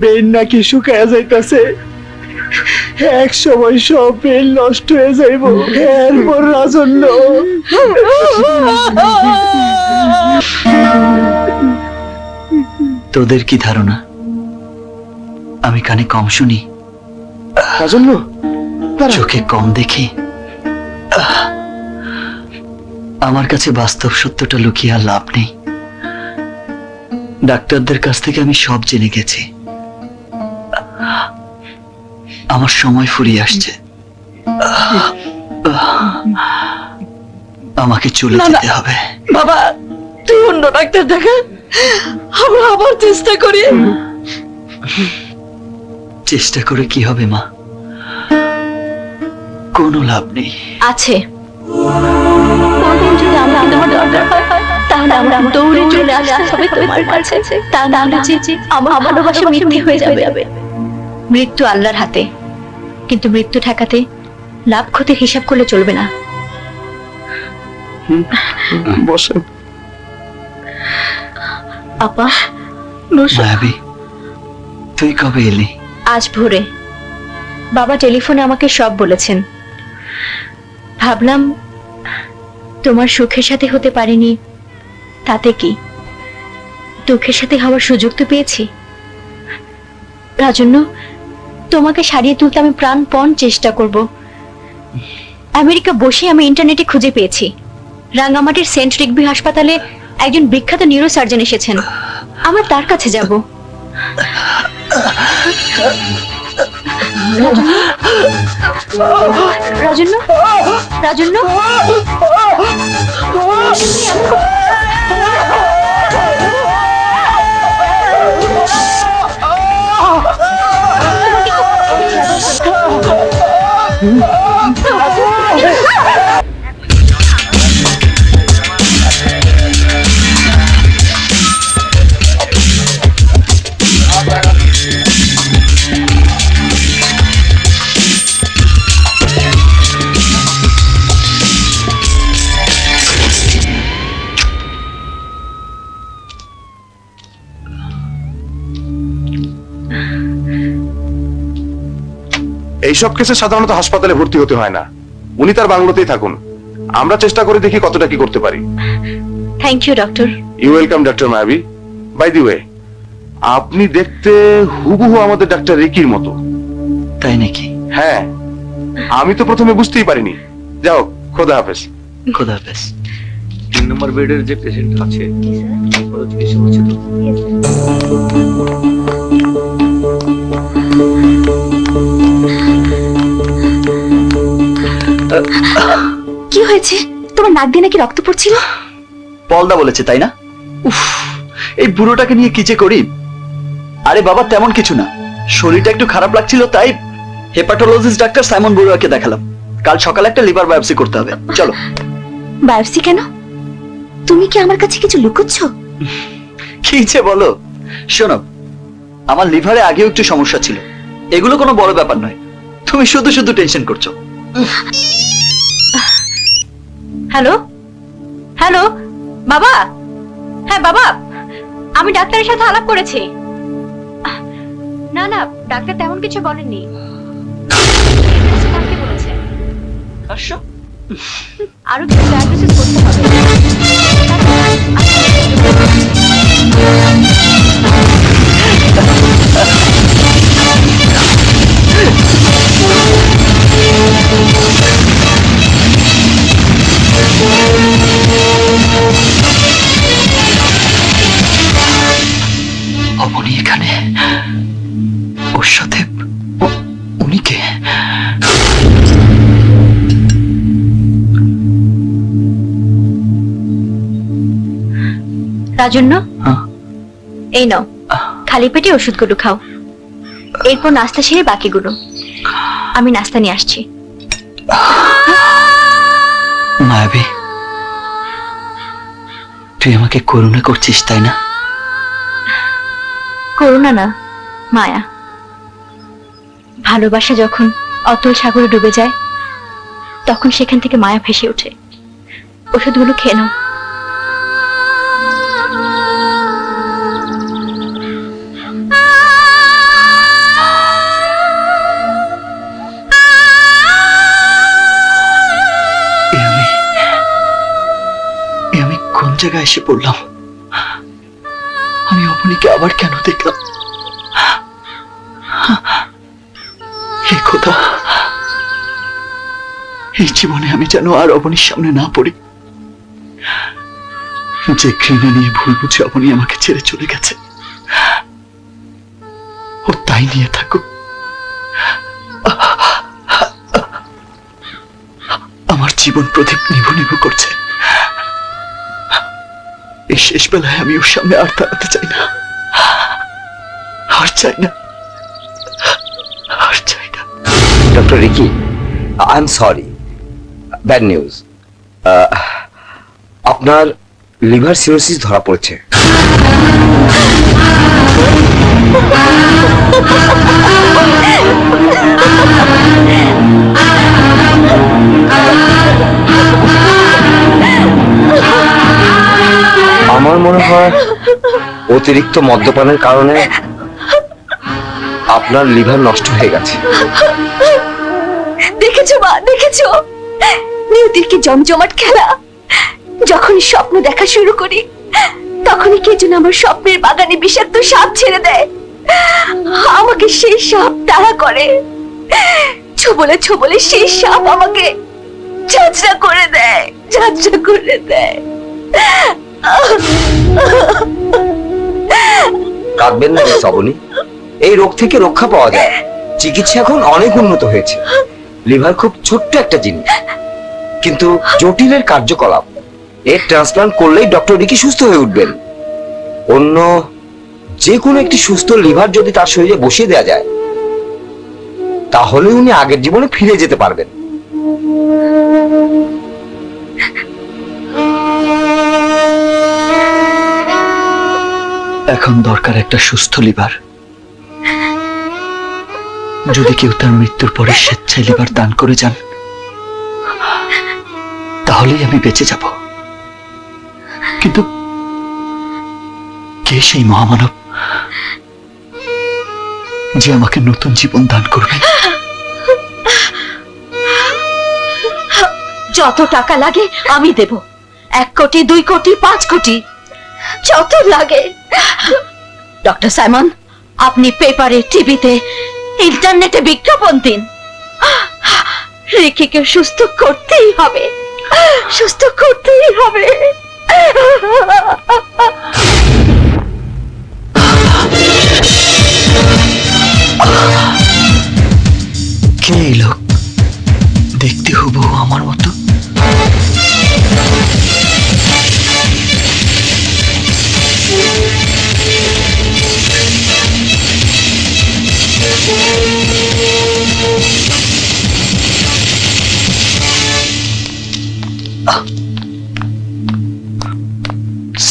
ব্রেন নাকি শুকায়া যাইতাছে। এক সময় সব ব্রেন নষ্ট হয়ে যাইব। এরপর রাজন্য। তোদের কি ধারণা আমি কানে কম শুনি, রাজন্য চোখে কম দেখি? আমার কাছে বাস্তব সত্যটা লুকিয়ে আর লাভ নেই। ডাক্তারদের কাছ থেকে আমি সব জেনে গেছি। আমার সময় ফুরিয়ে আসছে। আমাকে চলে যেতে হবে। বাবা, তুই অন্য ডাক্তার দেখা, আমরা আবার চেষ্টা করি। চেষ্টা করে কি হবে মা? কোনো লাভ নেই। আছে। যদি আমরা তোমার দরকার হয়, তাহলে আমরা দৌড়ে চলে আসতে হবে তোমার কাছে। তা না হলে যে আমার ভালোবাসা মিথ্যে হয়ে যাবে। মৃত্যু আল্লাহর হাতে, কিন্তু মৃত্যু ঠেকাতে লাভ ক্ষতির হিসাব করলে চলবে না। বসেন। আপা, মায়াবী, তুই কবে এলি? আজ ভোরে। বাবা টেলিফোনে আমাকে সব বলেছেন। ভাবলাম তোমার সুখের সাথে হতে পারিনি, তাতে কি, দুঃখের সাথে হওয়ার সুযোগ তো পেয়েছি। রাজন্য, তোমাকে সারিয়ে তুলতে আমি প্রাণপণ চেষ্টা করব। আমেরিকা বসে আমি ইন্টারনেটে খুঁজে পেয়েছি, রাঙ্গামাটির সেন্ট রিগবি হাসপাতালে একজন বিখ্যাত নিউরোসার্জন এসেছেন। আমার তার কাছে যাব। রাজন্য, রাজন্য, এইসব কেসে সাধারণত হাসপাতালে ভর্তি হতে হয় না, উনি তার বাংলোতেই থাকুন। আমরা চেষ্টা করে দেখি কতটা কি করতে পারি। Thank you doctor. You welcome doctor Mayabi. By the way, আপনি দেখতে হুবহু আমাদের ডাক্তার রিকির মতো। তাই নাকি? হ্যাঁ, আমি তো প্রথমে বুঝতেই পারিনি। যাও, খোদা হাফেজ। খোদা হাফেজ। 3 নম্বর বেডের যে পেশেন্ট আছে ওর চিকিৎসা হচ্ছে তো? কি হয়েছে? তোমার নাক দিয়ে নাকি রক্ত পড়ছিল? পলদা বলেছে, তাই না? উফ, এই বুড়োটাকে নিয়ে কি যে করি। আরে বাবা, তেমন কিছু না, শরীরটা একটু খারাপ লাগছিল, তাই হেপাটোলজিস্ট ডাক্তার সাইমন বড়ুয়াকে দেখালাম। কাল সকালে একটা লিভার বায়োপসি করতে হবে। চলো। বায়োপসি কেন? তুমি কি আমার কাছে কিছু লুকোচ্ছ? কি যে বলো। শোনো, আমার লিভারে আগেও একটু সমস্যা ছিল, এগুলো কোনো বড় ব্যাপার নয়। তুমি শুধু শুধু টেনশন করছো। হ্যালো, হ্যালো বাবা। হ্যাঁ বাবা, আমি ডাক্তারের সাথে আলাপ করেছি। না না, ডাক্তার তেমন কিছু বলেননি। আরো কিছু ডায়াগনোসিস করতে হবে। অবনী এখানে, ওর সাথে উনি কে? রাজন্য, এই নাও, খালি পেটে ওষুধগুলো খাও, এরপর নাস্তা সেরে বাকিগুলো। আমি নাস্তা নিয়ে আসছি। মায়াবী, তুই আমাকে করুণা করছিস, তাই না? করুণা না, মায়া। ভালোবাসা যখন অতল সাগরে ডুবে যায়, তখন সেখান থেকে মায়া ভেসে ওঠে। ওষুধগুলো খেয়ে নাও। আমি কোন জায়গায় এসে পড়লাম? আমি অবনীকে আবার কেন দেখলাম? হে খোদা, এই জীবনে আমি যেন আর অবনীর সামনে না পড়ি। যে ঘৃণা নিয়ে ভুল বুঝে অবনী আমাকে ছেড়ে চলে গেছে, ও তাই নিয়ে থাকুক। আমার জীবন প্রদীপ নিভু নিভু করছে। এই শেষ বেলায় আমি ওর সামনে আর দাঁড়াতে চাই না, আর চাই না, আর চাই না। Doctor Ricky, I am sorry, bad news. আপনার লিভার সিরোসিস ধরা পড়েছে। আমার মনে হয় অতিরিক্ত মদ্যপানের কারণে আপনার লিভার নষ্ট হয়ে গেছে। দেখেছো মা, দেখেছো নিয়তির কি জমজমাট খেলা। যখনই স্বপ্ন দেখা শুরু করি, তখনই কে যেন আমার স্বপ্নের বাগানে বিষাক্ত সাপ ছেড়ে দেয়। আমাকে সেই সাপ তাড়া করে, ছোবলে ছোবলে সেই সাপ আমাকে ঝাঁঝরা করে দেয়, ঝাঁঝরা করে দেয়। কাঁদবেন না শ্রাবণী, এই রোগ থেকে রক্ষা পাওয়া যায়। চিকিৎসা এখন অনেক উন্নত হয়েছে। লিভার খুব ছোট্ট একটা জিনিস, কিন্তু জটিলের কার্যকলাপ। এর ট্রান্সপ্লান্ট করলেই ডক্টর রিকি সুস্থ হয়ে উঠবেন। অন্য যে কোনো একটি সুস্থ লিভার যদি তার শরীরে বসিয়ে দেওয়া যায়, তাহলে উনি আগের জীবনে ফিরে যেতে পারবেন। এখন দরকার একটা সুস্থ লিভার। যদি কেউ তার মৃত্যুর পরে স্বেচ্ছায় লিভার দান করে যান, তাহলেই আমি বেঁচে যাব। কিন্তু কে সেই মহামানব যে আমাকে নতুন জীবন দান করবে? যত টাকা লাগে আমি দেব। 1 কোটি, 2 কোটি, 5 কোটি, যত লাগে। ডক্টর সাইমন, আপনি পেপারে, টিভিতে, ইন্টারনেটে বিজ্ঞাপন দিন। রিকিকে সুস্থ করতেই হবে, সুস্থ করতেই হবে। কে এই লোক? দেখতে হুবহু আমার মতো।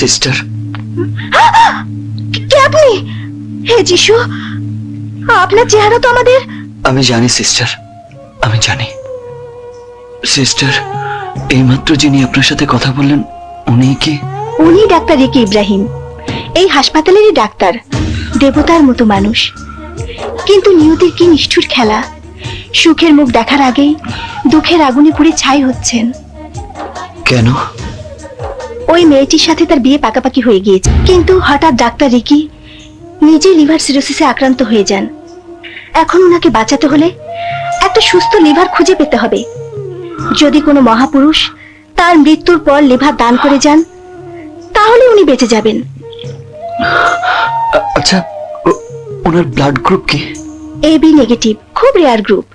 সিস্টার, কে আপনি? হে যিশু, আপনার চেহারা তো আমাদের। আমি জানি সিস্টার, আমি জানি। সিস্টার, এইমাত্র যিনি আপনার সাথে কথা বললেন, উনি কি? উনি ডাক্তার রিকি ইব্রাহিম, এই হাসপাতালেরই ডাক্তার। দেবতার মতো মানুষ, কিন্তু নিয়তির কি নিষ্ঠুর খেলা। সুখের মুখ দেখার আগেই দুঃখের আগুনে পুড়ে ছাই হচ্ছেন। কেন? ওই মেয়েটির সাথে তার বিয়ে পাকাপাকি হয়ে গিয়েছে, কিন্তু হঠাৎ ডাক্তার রিকি নিজে লিভার সিরোসিসে আক্রান্ত হয়ে যান। এখন ওনাকে বাঁচাতে হলে একটা সুস্থ লিভার খুঁজে পেতে হবে। যদি কোনো মহাপুরুষ তার মৃত্যুর পর লিভার দান করে যান, তাহলে উনি বেঁচে যাবেন। আচ্ছা, ওনার ব্লাড গ্রুপ কি? AB নেগেটিভ, খুব rare group.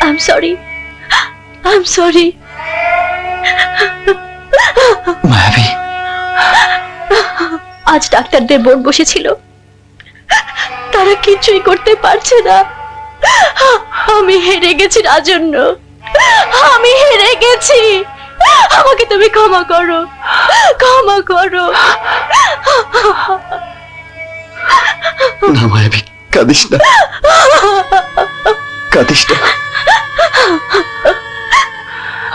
I'm sorry. I'm sorry. মায়াবী, আজ ডাক্তারদের বোর্ড বসেছিল, তারা কিছুই করতে পারছে না। আমি হেরে গেছি রাজন্য, আমি হেরে গেছি। আমাকে তুমি ক্ষমা করো, ক্ষমা করো। না মায়াবী, কাঁদিস না, কাঁদিস না।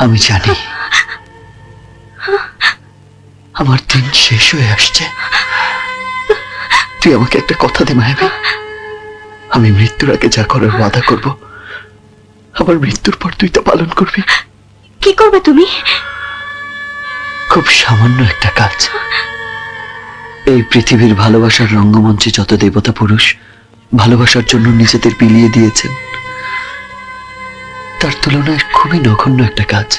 আমি জানি আমার দিন শেষ হয়ে আসছে। তুই আমাকে একটা কথা দে মায়াবী, আমি মৃত্যুর আগে যা করার ওয়াদা করব, আমার মৃত্যুর পর তুই তা পালন করবি। কি করবে তুমি? খুব সামান্য একটা কাজ। এই পৃথিবীর ভালোবাসার রঙ্গমঞ্চে যত দেবতা পুরুষ ভালোবাসার জন্য নিজেদের বিলিয়ে দিয়েছেন, তার তুলনায় খুবই নগণ্য একটা কাজ।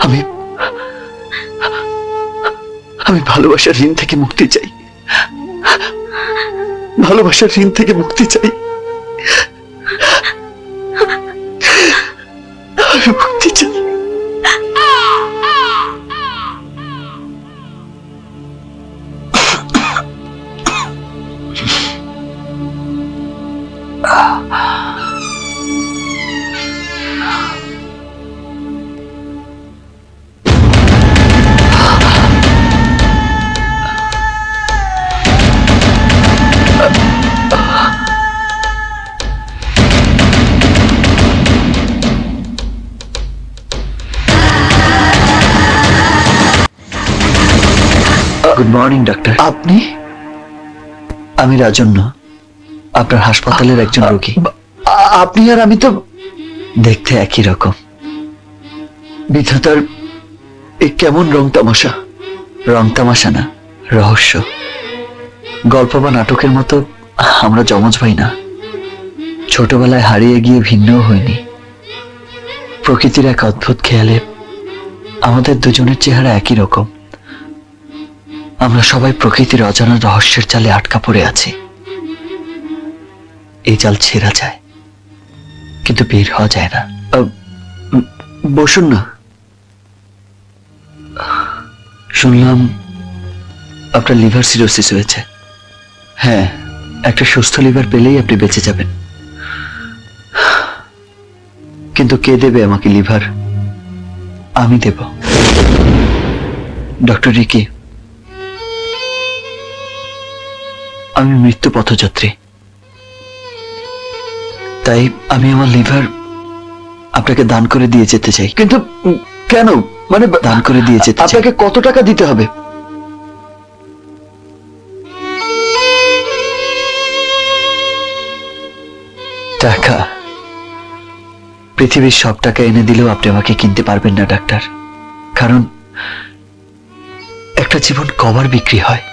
আমি আমি ভালোবাসার ঋণ থেকে মুক্তি চাই, ভালোবাসার ঋণ থেকে মুক্তি চাই, আমি মুক্তি চাই। Good morning doctor. আপনি? আমি রাজন্য, আপনার হাসপাতালের একজন রোগী। আপনি আর আমি তো দেখতে একই রকম। বিধাতার এ কেমন রং তামাশা। রং তামাশা না, রহস্য। গল্প বা নাটকের মতো আমরা যমজ ভাই না। ছোটবেলায় হারিয়ে গিয়ে ভিন্নও হইনি। প্রকৃতির এক অদ্ভুত খেয়ালে আমাদের দুজনের চেহারা একই রকম। আমরা সবাই প্রকৃতির অজানা রহস্যের জালে আটকা পড়ে আছি। এই জাল ছেঁড়া যায়, কিন্তু বের হওয়া যায় না। বসুন না। শুনলাম আপনার লিভার সিরোসিস হয়েছে। হ্যাঁ, একটা সুস্থ লিভার পেলেই আপনি বেঁচে যাবেন। কিন্তু কে দেবে আমাকে লিভার? আমি দেব। ডক্টর রিকি, আমি মৃত্যু পথযাত্রী, তাই আমি আমার লিভার আপনাকে দান করে দিয়ে যেতে চাই। কিন্তু কেন? মানে দান করে দিয়ে যেতে চাই। আপনাকে কত টাকা দিতে হবে? টাকা? পৃথিবীর সব টাকা এনে দিলেও আপনি আমাকে কিনতে পারবেন না ডাক্তার। কারণ একটা জীবন কবার বিক্রি হয়?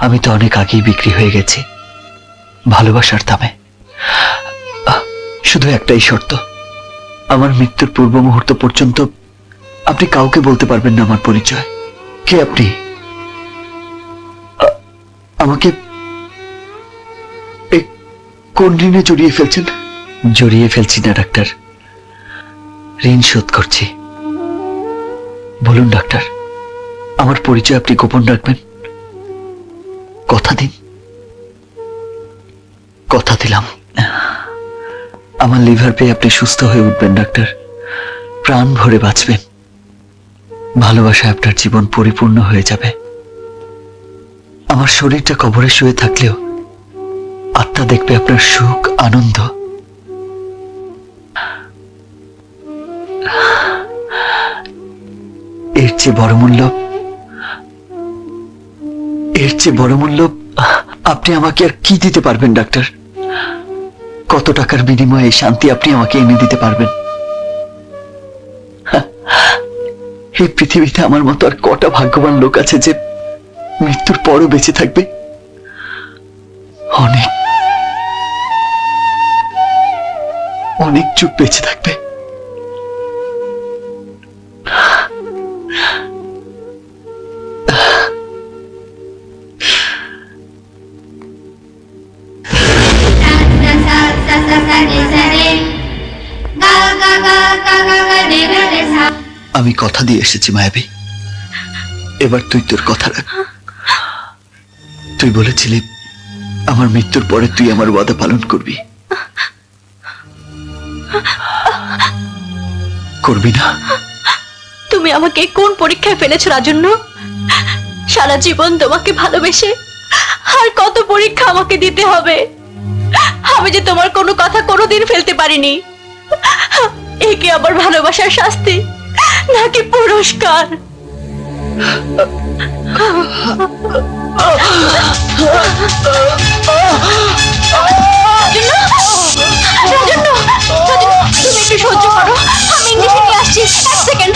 আমি তো অনেক আগেই বিক্রি হয়ে গেছি ভালোবাসার দামে। শুধু একটাই শর্ত, আমার মৃত্যুর পূর্ব মুহূর্ত পর্যন্ত আপনি কাউকে বলতে পারবেন না আমার পরিচয়। কে আপনি? আমাকে কোন ঋণে জড়িয়ে ফেলছেন? জড়িয়ে ফেলছি না ডাক্তার, ঋণ শোধ করছি। বলুন ডাক্তার, আমার পরিচয় আপনি গোপন রাখবেন? কথা দিন। কথা দিলাম। আমার লিভার পেয়ে আপনি সুস্থ হয়ে উঠবেন ডাক্তার, প্রাণ ভরে বাঁচবেন। ভালোবাসায় আপনার জীবন পরিপূর্ণ হয়ে যাবে। আমার শরীরটা কবরে শুয়ে থাকলেও আত্মা দেখবে আপনার সুখ, আনন্দ। এর চেয়ে বড় মূল্য আপনি আমাকে আর কি দিতে পারবেন ডাক্তার? কত টাকার বিনিময়ে শান্তি আপনি আমাকে এনে দিতে পারবেন? এই পৃথিবীতে আমার মতো আর কটা ভাগ্যবান লোক আছে যে মৃত্যুর পরও বেঁচে থাকবে? অনেক অনেক যুগ বেঁচে থাকবে। আমি কথা দিয়ে এসেছি মায়াবী, এবার তুই তোর কথা রাখ। তুই বলেছিলি আমার মৃত্যুর পরে তুই আমার ওয়াদা পালন করবি। করবি না? তুমি আমাকে কোন পরীক্ষায় ফেলেছো রাজন্য? সারা জীবন তোমাকে ভালোবেসে আর কত পরীক্ষা আমাকে দিতে হবে? আমি যে তোমার কোনো কথা কোনোদিন ফেলতে পারিনি। একে আবার ভালোবাসার শাস্তি নাকি পুরস্কার? তুমি একটু সহ্য করো, আমি ইংলিশে নিয়ে আসছি। এক সেকেন্ড।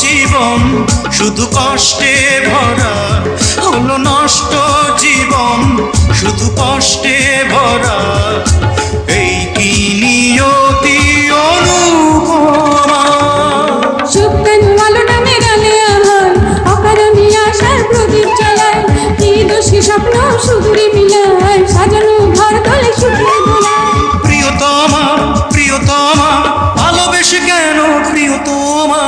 জীবন শুধু কষ্টে ভরা, হলো নষ্ট জীবন শুধু কষ্টে ভরা। এই কি নিয়তি অনুপমা। শুকনো আলো নামে রালে আমার অকারণে আশার প্রদীপ জ্বালায়, কি দোষী স্বপ্ন সুদূরে মিলায়, সাজানো ঘর তলে সুখে দোলায়। প্রিয়তমা প্রিয়তমা ভালোবেসে কেন প্রিয়তমা।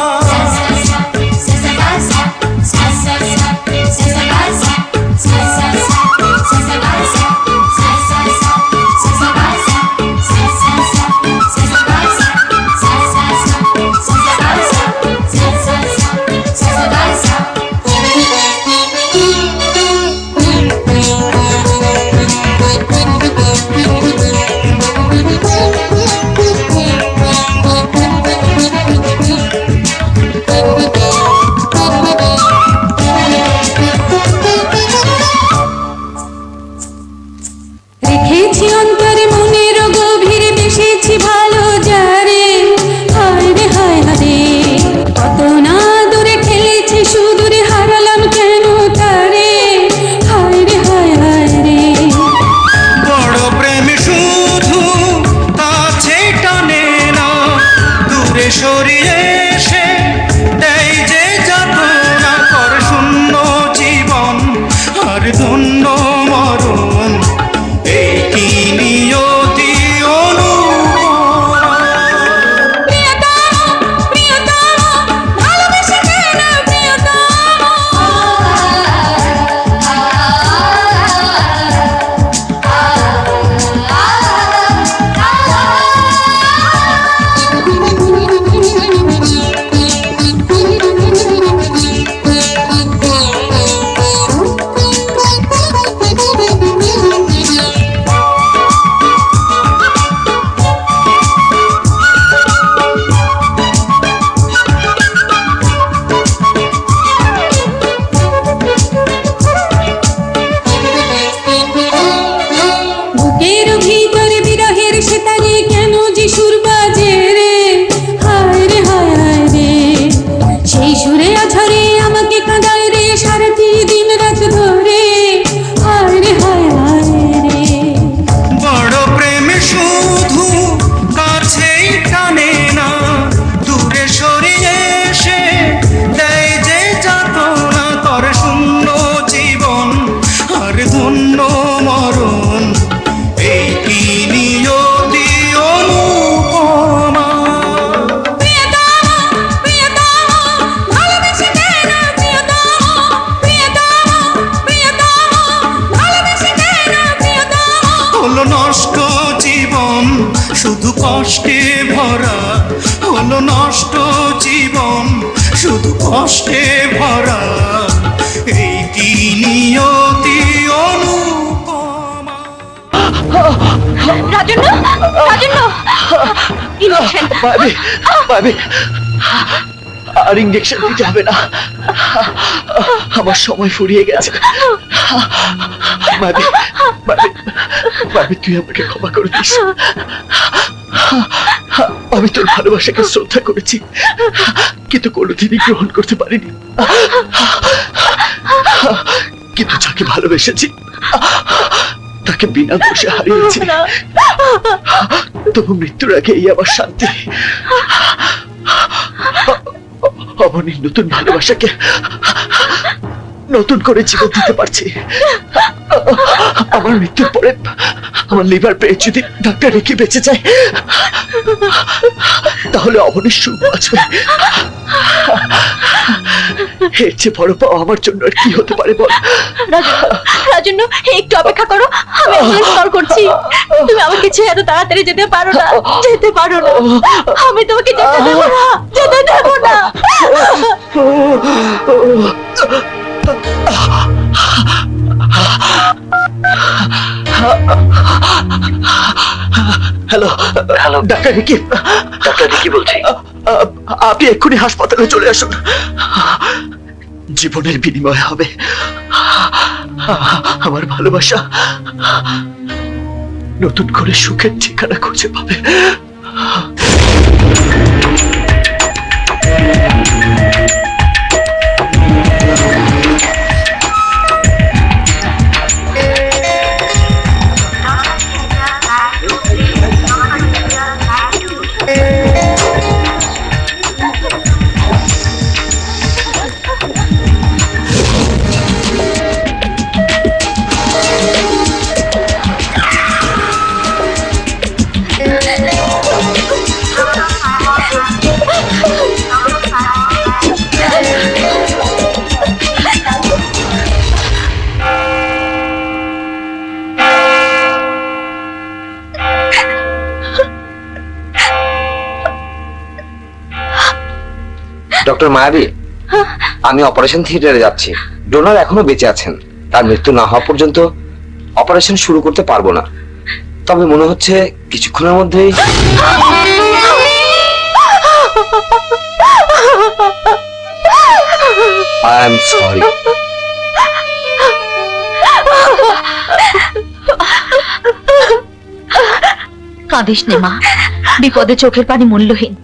রেখেছি অন্তরে মনের গভীরে, বেসেছি ভালো যারে। হায় রে হায় হারে, কত না দূরে ঠেলেছি সুদূরে, হারালাম কেন তারে। হায় রে হায় হায় রে। বড় প্রেম শুধু কাছে টানে না, দূরে সরিয়ে এসে দেয় যে যাতনা। কর শূন্য জীবন আর ধন্য মরণ, এই কি নিয়তি অনুপমা। ভালোবেসে কেন বুকের ভিতরে বিরহের সেতারে কেন যে সুর বাজে রে। হায় রে হায় হায় রে, সেই সুরে আছড়ে আমাকে কাঁদায় রে, সারাটি দিন রাত ধরে। হায় রে হায় হায় রে। বড় প্রেম শুধু কাছেই টানে না, দূরে সরিয়ে এসে দেয় যে যাতনা। কর শূন্য জীবন আর ধন্য মরণ, এই কি নিয়তি অনুপমা। ভালোবেসে কেন ভালোবেসে কেন হলো নষ্ট জীবন শুধু কষ্টে ভরা, হলো নষ্ট জীবন শুধু কষ্টে ভরা। এই কি নিয়তি অনুপমা। রাজন্য, রাজন্য, ইঞ্জেকশন। ভাবি ভাবি আর ইঞ্জেকশন দিতে হবে না, আমার সময় ফুরিয়ে গেছে। ভাবি ভাবি ভাবি তুই আমাকে ক্ষমা করে দিস। আমি তোর ভালোবাসাকে শ্রদ্ধা করেছি, কিন্তু কোনোদিনই গ্রহণ করতে পারিনি। কিন্তু যাকে ভালোবেসেছি তাকে বিনা দোষে হারিয়েছি। তবু মৃত্যুর আগে এই আমার শান্তি। অবনীর নতুন ভালোবাসাকে নতুন করে জীবন দিতে পারছি। আমার মৃত্যুর পরে আমার লিভার পেয়ে যদি ডাক্তার রেখে বেঁচে যায়, তাহলে অবনীর সুখ বাঁচবে। এর চেয়ে বড় পাওয়া আমার জন্য আর কি হতে পারে বল? রাজন্য, একটু অপেক্ষা করো, আমি অ্যাম্বুলেন্স কল করছি। তুমি আমাকে ছেড়ে এত তাড়াতাড়ি যেতে পারো না, যেতে পারো না। আমি তোমাকে যেতে দেবো না, যেতে দেবো না। Hello hello, doctor Ricky. Doctor Ricky বলছি। আপনি এক্ষুনি হাসপাতালে চলে আসুন। জীবনের বিনিময় হবে আমার ভালোবাসা নতুন করে সুখের ঠিকানা খুঁজে পাবে। ডক্টর মায়াবী, আমি অপারেশন থিয়েটারে যাচ্ছি। ডোনার এখনো বেঁচে আছেন, তার মৃত্যু না হওয়া পর্যন্ত অপারেশন শুরু করতে পারবো না। তবে মনে হচ্ছে কিছুক্ষণের মধ্যেই। I am sorry. কাঁদিস নে মা, বিপদে চোখের পানি মূল্যহীন।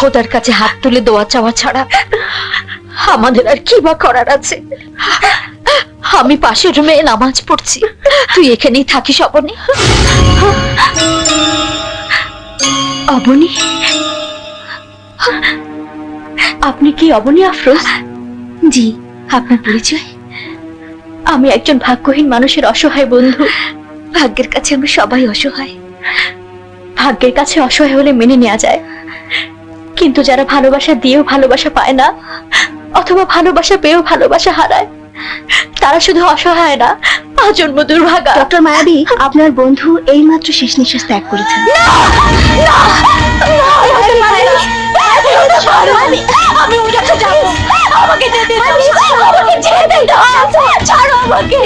খোদার কাছে হাত তুলে দোয়া চাওয়া ছাড়া আমাদের আর কি বা করার আছে। আমি পাশের রুমে নামাজ পড়ছি, তুই এখানেই থাকিস অবনী। অবনী? আপনি কি অবনী আফরোজ? জি। আপনার পরিচয়? আমি একজন ভাগ্যহীন মানুষের অসহায় বন্ধু। ভাগ্যের কাছে আমরা সবাই অসহায়। ভাগ্যের কাছে অসহায় হলে মেনে নেওয়া যায়, কিন্তু যারা ভালোবাসা দিয়েও ভালোবাসা পায় না, অথবা ভালোবাসা পেয়েও ভালোবাসা হারায়, তারা শুধু অসহায় না, আজন্ম দুর্ভাগা। ডক্টর মায়াবী, আপনার বন্ধু এইমাত্র শেষ নিঃশ্বাস ত্যাগ করেছেন। আমি ওর কাছে যাব। আমাকে যেতে দাও, আমাকে যেতে দাও, ছাড়ো আমাকে।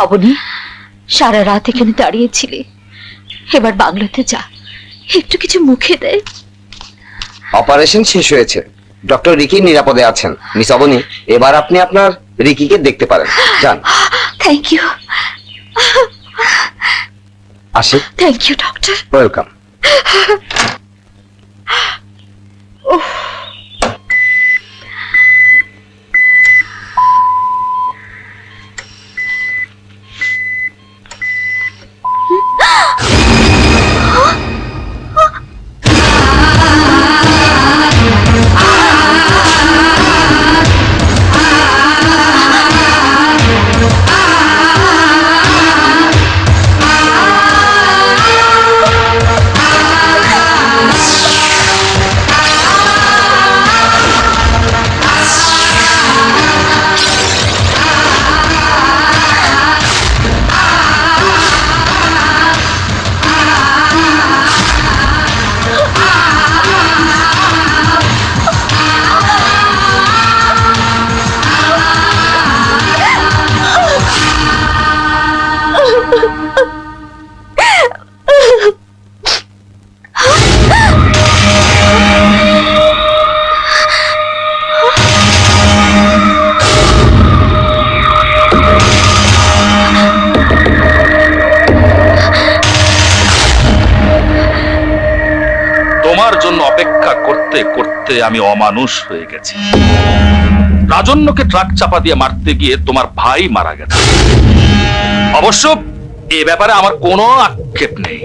অবনী, সারা রাত এখানে দাঁড়িয়েছিলে, এবার বাংলাতে যা, একটু কিছু মুখে দেয়। অপারেশন শেষ হয়েছে, ডক্টর রিকি নিরাপদে আছেন। মিস অবনী, এবার আপনি আপনার রিকিকে দেখতে পারেন, যান। Thank you. আসি। Thank you doctor. ওয়েলকাম। আমি অমানুষ হয়ে গেছি। রাজন্যকে ট্রাক চাপা দিয়ে মারতে গিয়ে তোমার ভাই মারা গেছে। অবশ্য এ ব্যাপারে আমার কোনো আক্ষেপ নেই,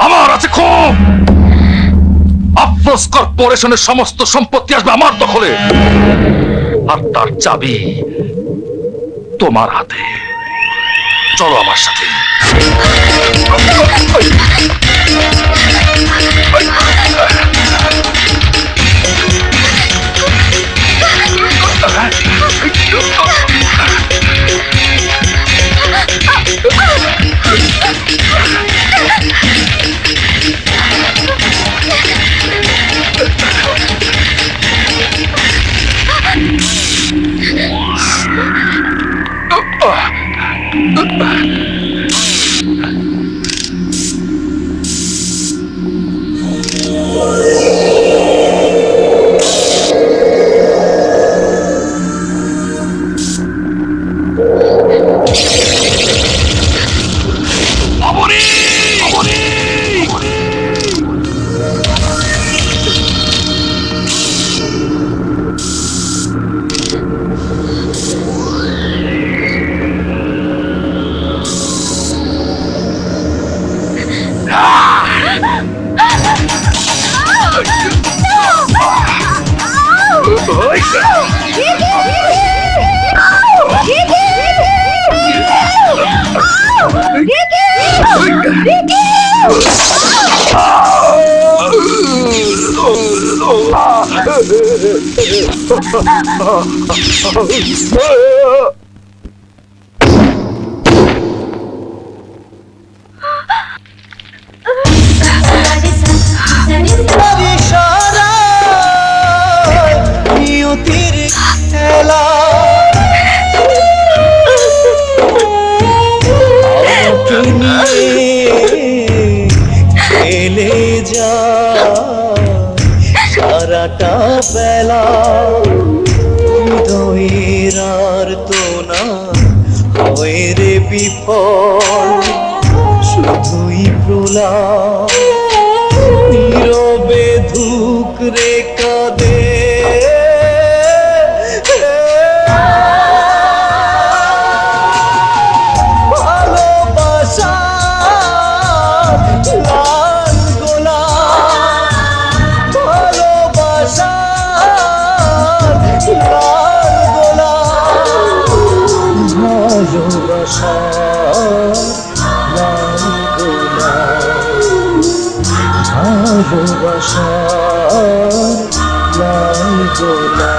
আমার আছে খুব। আফরোজ কর্পোরেশনের সমস্ত সম্পত্তি আসবে আমার দখলে, আর তার চাবি তোমার হাতে। চলো আমার সাথে। Ricky! সারাটা বেলা হৃদয়ের আর তো না হয় রে বিফল, শুধুই প্রলাপ নীরবে ধুক রে কাঁদে। ভালোবাসা লাল গোলাপ, ভালোবাসা লাল গোলাপ, ভালোবাসা লাল গোলাপ, ভালোবাসা লাল গোলাপ।